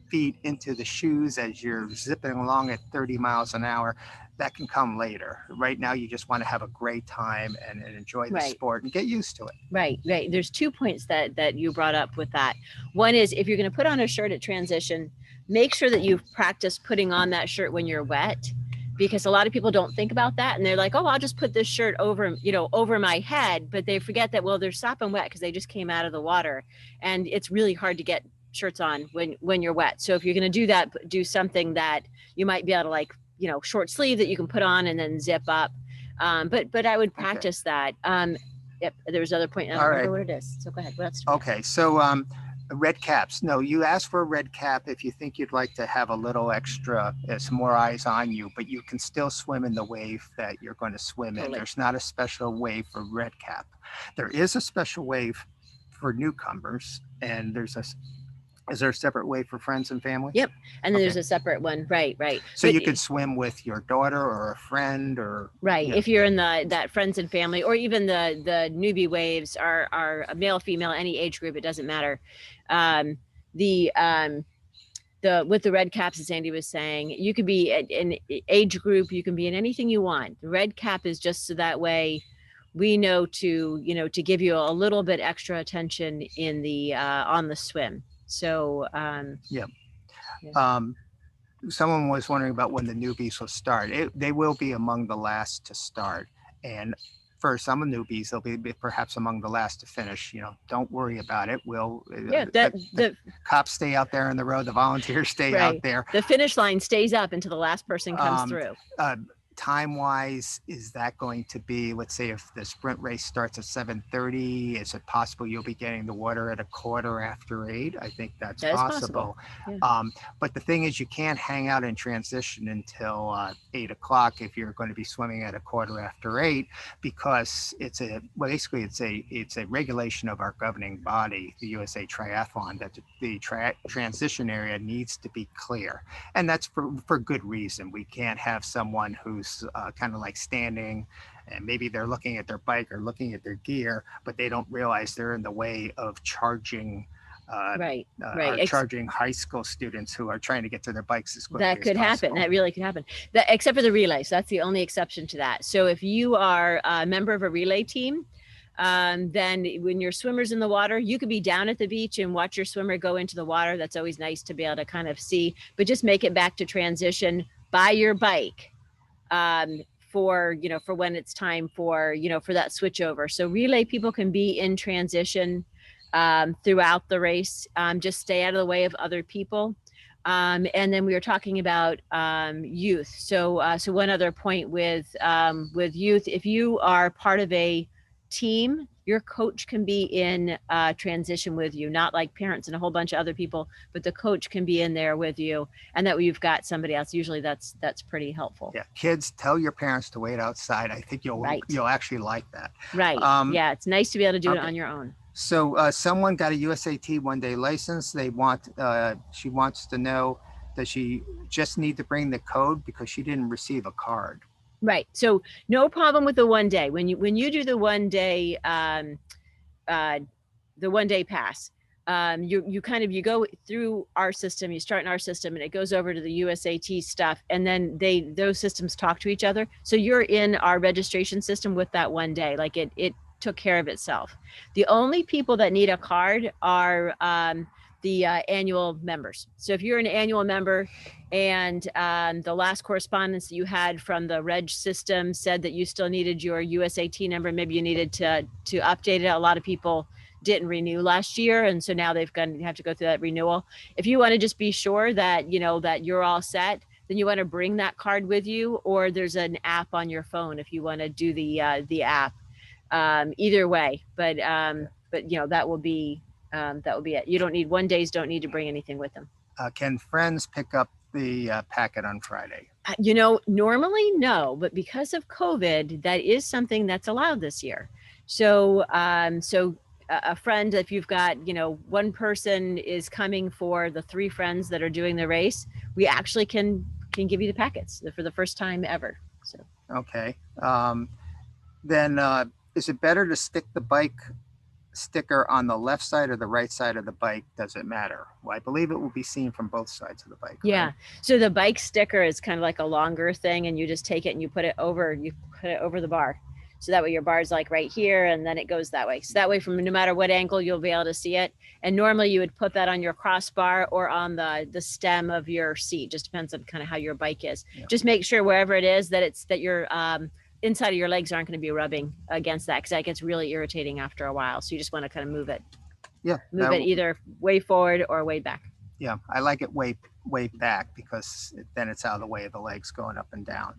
Speaker 2: feet into the shoes as you're zipping along at 30 miles an hour, that can come later. Right now, you just want to have a great time and enjoy the sport and get used to it.
Speaker 1: Right. There's 2 points that you brought up with that. One is, if you're going to put on a shirt at transition, make sure that you've practiced putting on that shirt when you're wet, because a lot of people don't think about that. And they're like, oh, I'll just put this shirt over my head. But they forget that, well, they're sopping wet because they just came out of the water. And it's really hard to get shirts on when you're wet. So if you're going to do that, do something that you might be able to, short sleeve that you can put on and then zip up. But I would practice that. Yep. There was another point. I don't remember what it is. So go ahead. What's
Speaker 2: okay. So red caps. No, you ask for a red cap if you think you'd like to have a little extra, some more eyes on you, but you can still swim in the wave that you're going to swim in. There's not a special wave for red cap. There is a special wave for newcomers, and is there a separate way for friends and family?
Speaker 1: Yep. And then there's a separate one. Right.
Speaker 2: So you could swim with your daughter or a friend or.
Speaker 1: Right. If you're in that friends and family, or even the newbie waves are male, female, any age group, it doesn't matter. With the red caps, as Andy was saying, you could be an age group, you can be in anything you want. The red cap is just so that way we know to give you a little bit extra attention in the on the swim. So
Speaker 2: someone was wondering about when the newbies will start. They will be among the last to start, and for some newbies, they'll be perhaps among the last to finish. Don't worry about it. The cops stay out there on the road. The volunteers stay out there.
Speaker 1: The finish line stays up until the last person comes through.
Speaker 2: Time-wise, is that going to be, let's say if the sprint race starts at 7:30, is it possible you'll be getting the water at 8:15? I think that's possible. Yeah. But the thing is, you can't hang out in transition until 8 o'clock if you're going to be swimming at 8:15, because it's a regulation of our governing body, the USA Triathlon, that the transition area needs to be clear, and that's for good reason. We can't have someone who's kind of like standing and maybe they're looking at their bike or looking at their gear, but they don't realize they're in the way of charging charging high school students who are trying to get to their bikes as quickly as possible. That could happen.
Speaker 1: That really could happen. Except for the relay. So that's the only exception to that. So if you are a member of a relay team, then when your swimmer's in the water, you could be down at the beach and watch your swimmer go into the water. That's always nice to be able to kind of see, but just make it back to transition by your bike. For when it's time for that switch over. So relay people can be in transition throughout the race. Just stay out of the way of other people. And then we were talking about youth. So one other point with youth, if you are part of a team, your coach can be in transition with you, not like parents and a whole bunch of other people, but the coach can be in there with you, and that way you've got somebody else. Usually that's pretty helpful.
Speaker 2: Yeah, kids, tell your parents to wait outside. I think you'll actually like that.
Speaker 1: Right. Yeah, it's nice to be able to do it on your own.
Speaker 2: So someone got a USAT one-day license. She wants to know, does she just need to bring the code because she didn't receive a card?
Speaker 1: Right. So no problem with the one day. When you do the one day pass, you go through our system, you start in our system, and it goes over to the USAT stuff, and then those systems talk to each other. So you're in our registration system with that one day. Like it took care of itself. The only people that need a card are the annual members. So if you're an annual member and the last correspondence that you had from the reg system said that you still needed your USAT number, maybe you needed to update it. A lot of people didn't renew last year, and so now have to go through that renewal. If you want to just be sure that that you're all set, then you want to bring that card with you, or there's an app on your phone if you want to do the app. Either way, but that will be it. You don't need don't need to bring anything with them.
Speaker 2: Can friends pick up the packet on Friday?
Speaker 1: Normally no, but because of COVID, that is something that's allowed this year. So a friend, if you've got one person is coming for the 3 friends that are doing the race, we actually can give you the packets for the first time ever. So
Speaker 2: okay, then is it better to stick the bike sticker on the left side or the right side of the bike? Does it matter? Well, I believe it will be seen from both sides of the bike.
Speaker 1: Yeah.
Speaker 2: Right?
Speaker 1: So the bike sticker is kind of like a longer thing, and you just take it and you put it over the bar. So that way your bar's like right here, and then it goes that way. So that way, from no matter what angle, you'll be able to see it. And normally you would put that on your crossbar or on the stem of your seat. Just depends on kind of how your bike is. Yeah. Just make sure wherever it is that your inside of your legs aren't going to be rubbing against that, because that gets really irritating after a while. So you just want to kind of move it.
Speaker 2: Yeah.
Speaker 1: Move it either way forward or way back.
Speaker 2: Yeah, I like it way back, because then it's out of the way of the legs going up and down.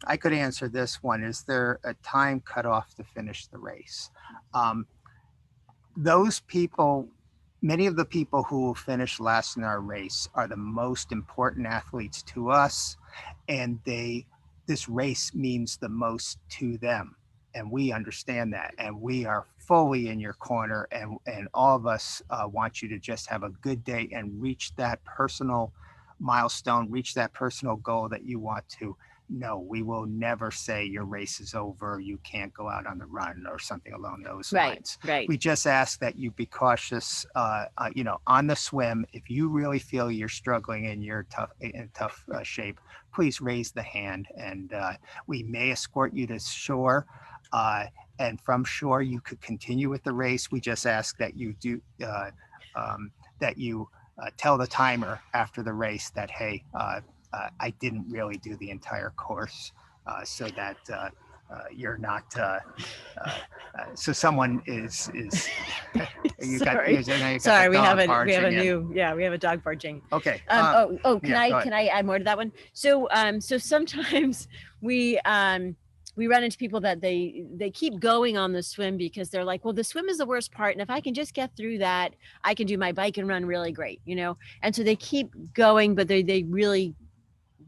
Speaker 2: I could answer this one. Is there a time cutoff to finish the race? Those people, many of the people who will finish last in our race are the most important athletes to us, and this race means the most to them. And we understand that, and we are fully in your corner, and all of us want you to just have a good day and reach that personal milestone, reach that personal goal that you want to. No, we will never say your race is over, you can't go out on the run, or something along those lines.
Speaker 1: Right.
Speaker 2: We just ask that you be cautious, on the swim. If you really feel you're struggling and you're in tough shape, please raise the hand, and we may escort you to shore. And from shore, you could continue with the race. We just ask that you do tell the timer after the race that, hey, I didn't really do the entire course, so that you're not. So someone is.
Speaker 1: Sorry, we have a dog barging.
Speaker 2: Okay.
Speaker 1: Can I add more to that one? So sometimes we run into people that they keep going on the swim because they're like, well, the swim is the worst part, and if I can just get through that, I can do my bike and run really great, And so they keep going, but they really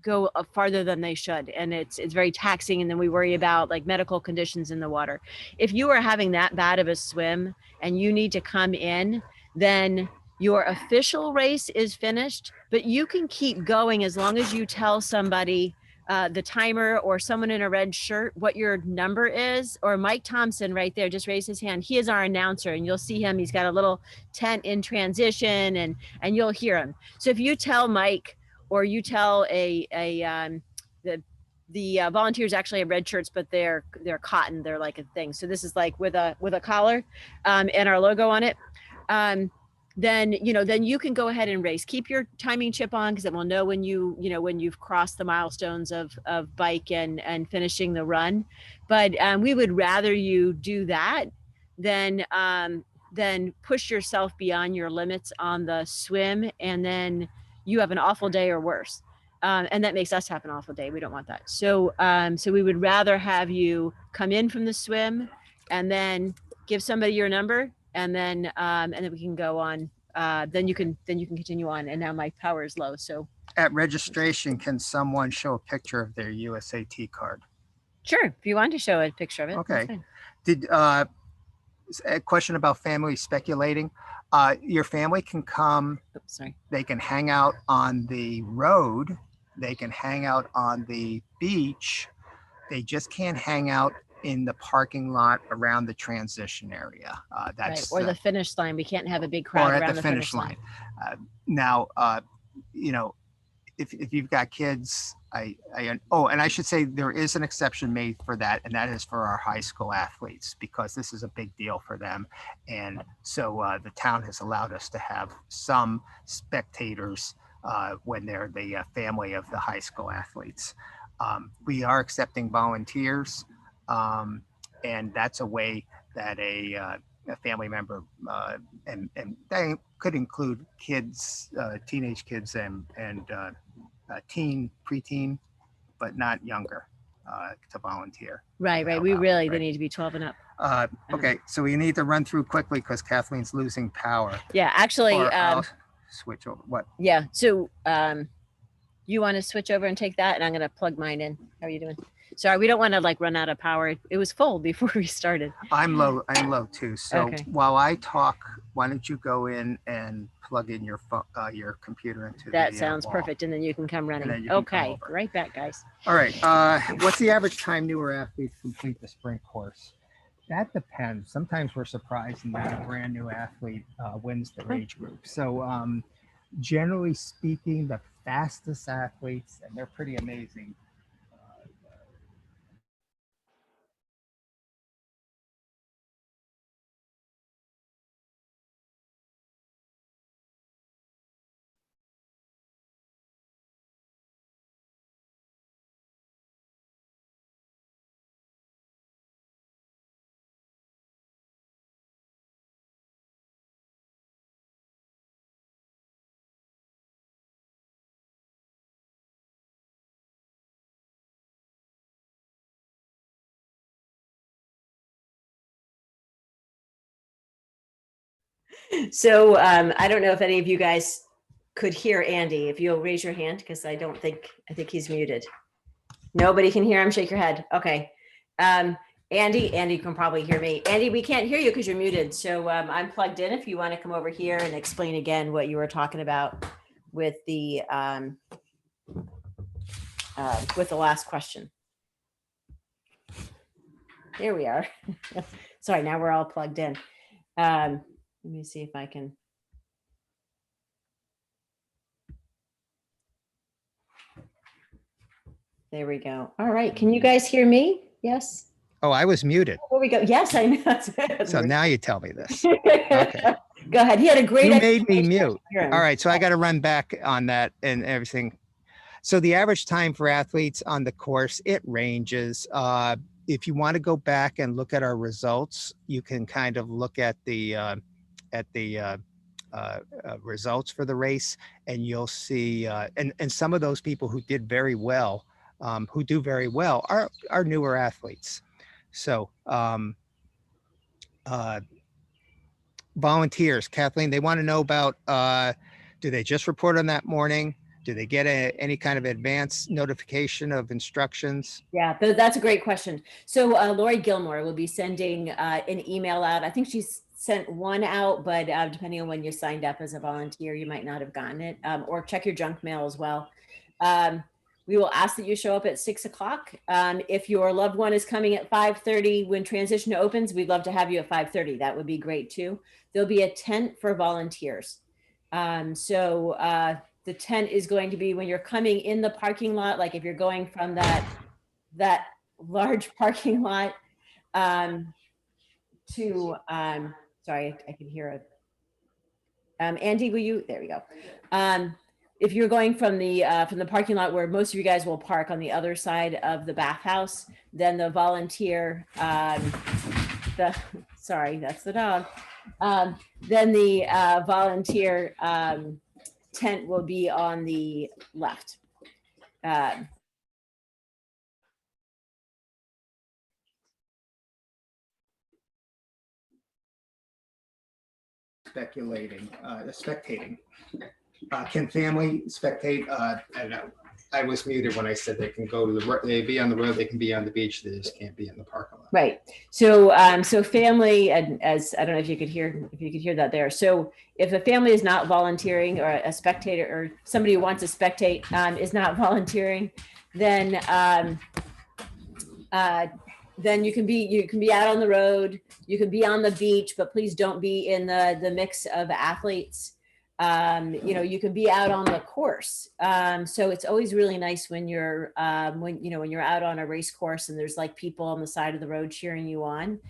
Speaker 1: go farther than they should, and it's very taxing. And then we worry about like medical conditions in the water. If you are having that bad of a swim and you need to come in, then your official race is finished, but you can keep going as long as you tell somebody, the timer or someone in a red shirt, what your number is. Or Mike Thompson right there just raised his hand. He is our announcer, and you'll see him. He's got a little tent in transition, and you'll hear him. So if you tell Mike, or you tell the volunteers actually have red shirts, but they're cotton. They're like a thing. So this is like with a collar and our logo on it. Then you can go ahead and race. Keep your timing chip on, because it will know when you've crossed the milestones of bike and finishing the run. But we would rather you do that than push yourself beyond your limits on the swim, and then you have an awful day or worse. And that makes us have an awful day. We don't want that. So we would rather have you come in from the swim and then give somebody your number, and then we can go on. Then you can continue on. And now my power is low, so.
Speaker 2: At registration, can someone show a picture of their USAT card?
Speaker 1: Sure, if you want to show a picture of it.
Speaker 2: Okay. Did a question about family speculating? Your family can come.
Speaker 1: Oops, sorry.
Speaker 2: They can hang out on the road. They can hang out on the beach. They just can't hang out in the parking lot around the transition area. That's
Speaker 1: right. Or the finish line. We can't have a big crowd
Speaker 2: or
Speaker 1: around
Speaker 2: at the finish line. Now, you know, if you've got kids, and I should say there is an exception made for that, and that is for our high school athletes, because this is a big deal for them. And so the town has allowed us to have some spectators when they're the family of the high school athletes. We are accepting volunteers, and that's a way that a family member, and they could include kids, teenage kids and preteen, but not younger, to volunteer.
Speaker 1: Right. We really, they need to be 12 and up.
Speaker 2: Okay, so we need to run through quickly because Kathleen's losing power.
Speaker 1: Yeah, actually,
Speaker 2: I'll switch over. What?
Speaker 1: Yeah, so you want to switch over and take that, and I'm going to plug mine in. How are you doing? Sorry, we don't want to like run out of power. It was full before we started.
Speaker 2: I'm low too. So
Speaker 1: Okay.
Speaker 2: while I talk, why don't you go in and plug in your computer into
Speaker 1: That
Speaker 2: the
Speaker 1: sounds
Speaker 2: wall.
Speaker 1: perfect, and then you can come running.
Speaker 2: then you can come
Speaker 1: Okay,
Speaker 2: over.
Speaker 1: right back, guys.
Speaker 2: All right. What's the average time newer athletes complete the sprint course? That depends. Sometimes we're surprised and that a brand new athlete wins the age group. So generally speaking, the fastest athletes, and they're pretty amazing.
Speaker 1: So I don't know if any of you guys could hear Andy. If you'll raise your hand, because I think he's muted. Nobody can hear him. Shake your head. Okay. Andy can probably hear me. Andy, we can't hear you because you're muted. So I'm plugged in. If you want to come over here and explain again what you were talking about with the last question. There we are. Sorry, now we're all plugged in. Let me see if I can. There we go. All right. Can you guys hear me? Yes.
Speaker 2: Oh, I was muted.
Speaker 1: There we go. Yes, I know.
Speaker 2: So now you tell me this. Okay.
Speaker 1: Go ahead. He had a great.
Speaker 2: You made me mute.
Speaker 1: All
Speaker 2: All right. So I got to run back on that and everything. So the average time for athletes on the course, it ranges. If you want to go back and look at our results, you can kind of look at the results for the race, and you'll see, and some of those people who did very well, who do very well are newer athletes. So volunteers, Kathleen, they want to know about, do they just report on that morning? Do they get any kind of advance notification of instructions?
Speaker 1: Yeah, that's a great question. So Lori Gilmore will be sending an email out. I think she's sent one out, but depending on when you signed up as a volunteer, you might not have gotten it, or check your junk mail as well. We will ask that you show up at 6 o'clock. If your loved one is coming at 5:30 when transition opens, we'd love to have you at 5:30. That would be great too. There'll be a tent for volunteers. The tent is going to be when you're coming in the parking lot, like if you're going from that large parking lot to, sorry, I can hear it. Andy, will you, there we go. If you're going from the parking lot where most of you guys will park on the other side of the bathhouse, then the volunteer, sorry, that's the dog. Then the volunteer tent will be on the left.
Speaker 2: spectating. Can family spectate? I don't know. I was muted when I said they can go to they be on the road, they can be on the beach, they just can't be in the parking lot.
Speaker 1: Right. So, so family, and as I don't know if you could hear that there. So if a family is not volunteering, or a spectator, or somebody who wants to spectate is not volunteering, then you can be out on the road, you can be on the beach, but please don't be in the mix of athletes. You can be out on the course. So it's always really nice when you're when you're out on a race course and there's like people on the side of the road cheering you on.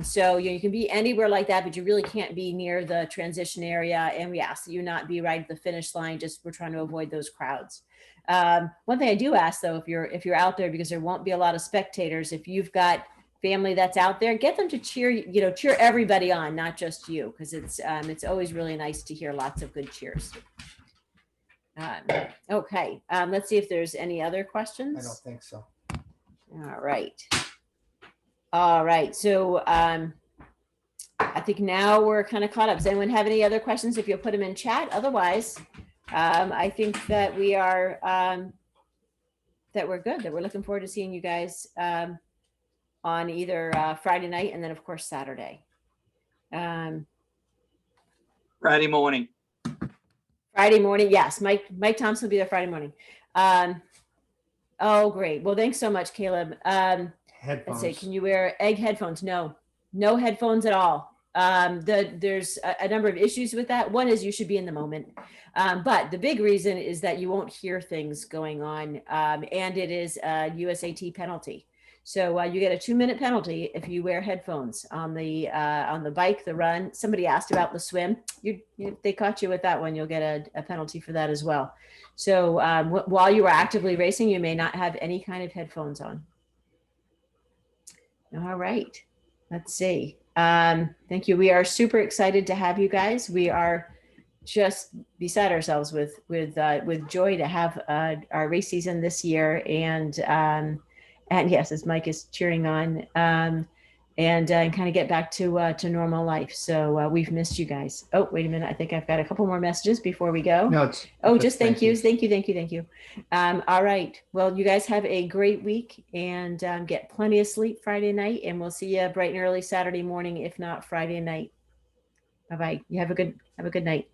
Speaker 1: So you can be anywhere like that, but you really can't be near the transition area. And we ask that you not be right at the finish line. We're trying to avoid those crowds. One thing I do ask though, if you're out there, because there won't be a lot of spectators, if you've got family that's out there, get them to cheer everybody on, not just you, because it's always really nice to hear lots of good cheers. Okay, let's see if there's any other questions.
Speaker 2: I don't think so.
Speaker 1: All right. So I think now we're kind of caught up. Does anyone have any other questions? If you'll put them in chat. Otherwise, I think that we are that we're good. That we're looking forward to seeing you guys on either Friday night and then of course Saturday.
Speaker 4: Friday morning.
Speaker 1: Friday morning, yes. Mike Thompson will be there Friday morning. Oh, great. Well, thanks so much, Caleb.
Speaker 2: Headphones.
Speaker 1: Let's say, can you wear egg headphones? No headphones at all. There's a number of issues with that. One is you should be in the moment. But the big reason is that you won't hear things going on. And it is a USAT penalty. So you get a 2-minute penalty if you wear headphones on the bike, the run. Somebody asked about the swim. They caught you with that one. You'll get a penalty for that as well. So while you are actively racing, you may not have any kind of headphones on. All right. Let's see. Thank you. We are super excited to have you guys. We are just beside ourselves with joy to have our race season this year. And yes, as Mike is cheering on, and kind of get back to normal life. So we've missed you guys. Oh, wait a minute. I think I've got a couple more messages before we go.
Speaker 2: No,
Speaker 1: just thank you. Thank you. All right. Well, you guys have a great week and get plenty of sleep Friday night, and we'll see you bright and early Saturday morning, if not Friday night. Bye-bye. You have a good night.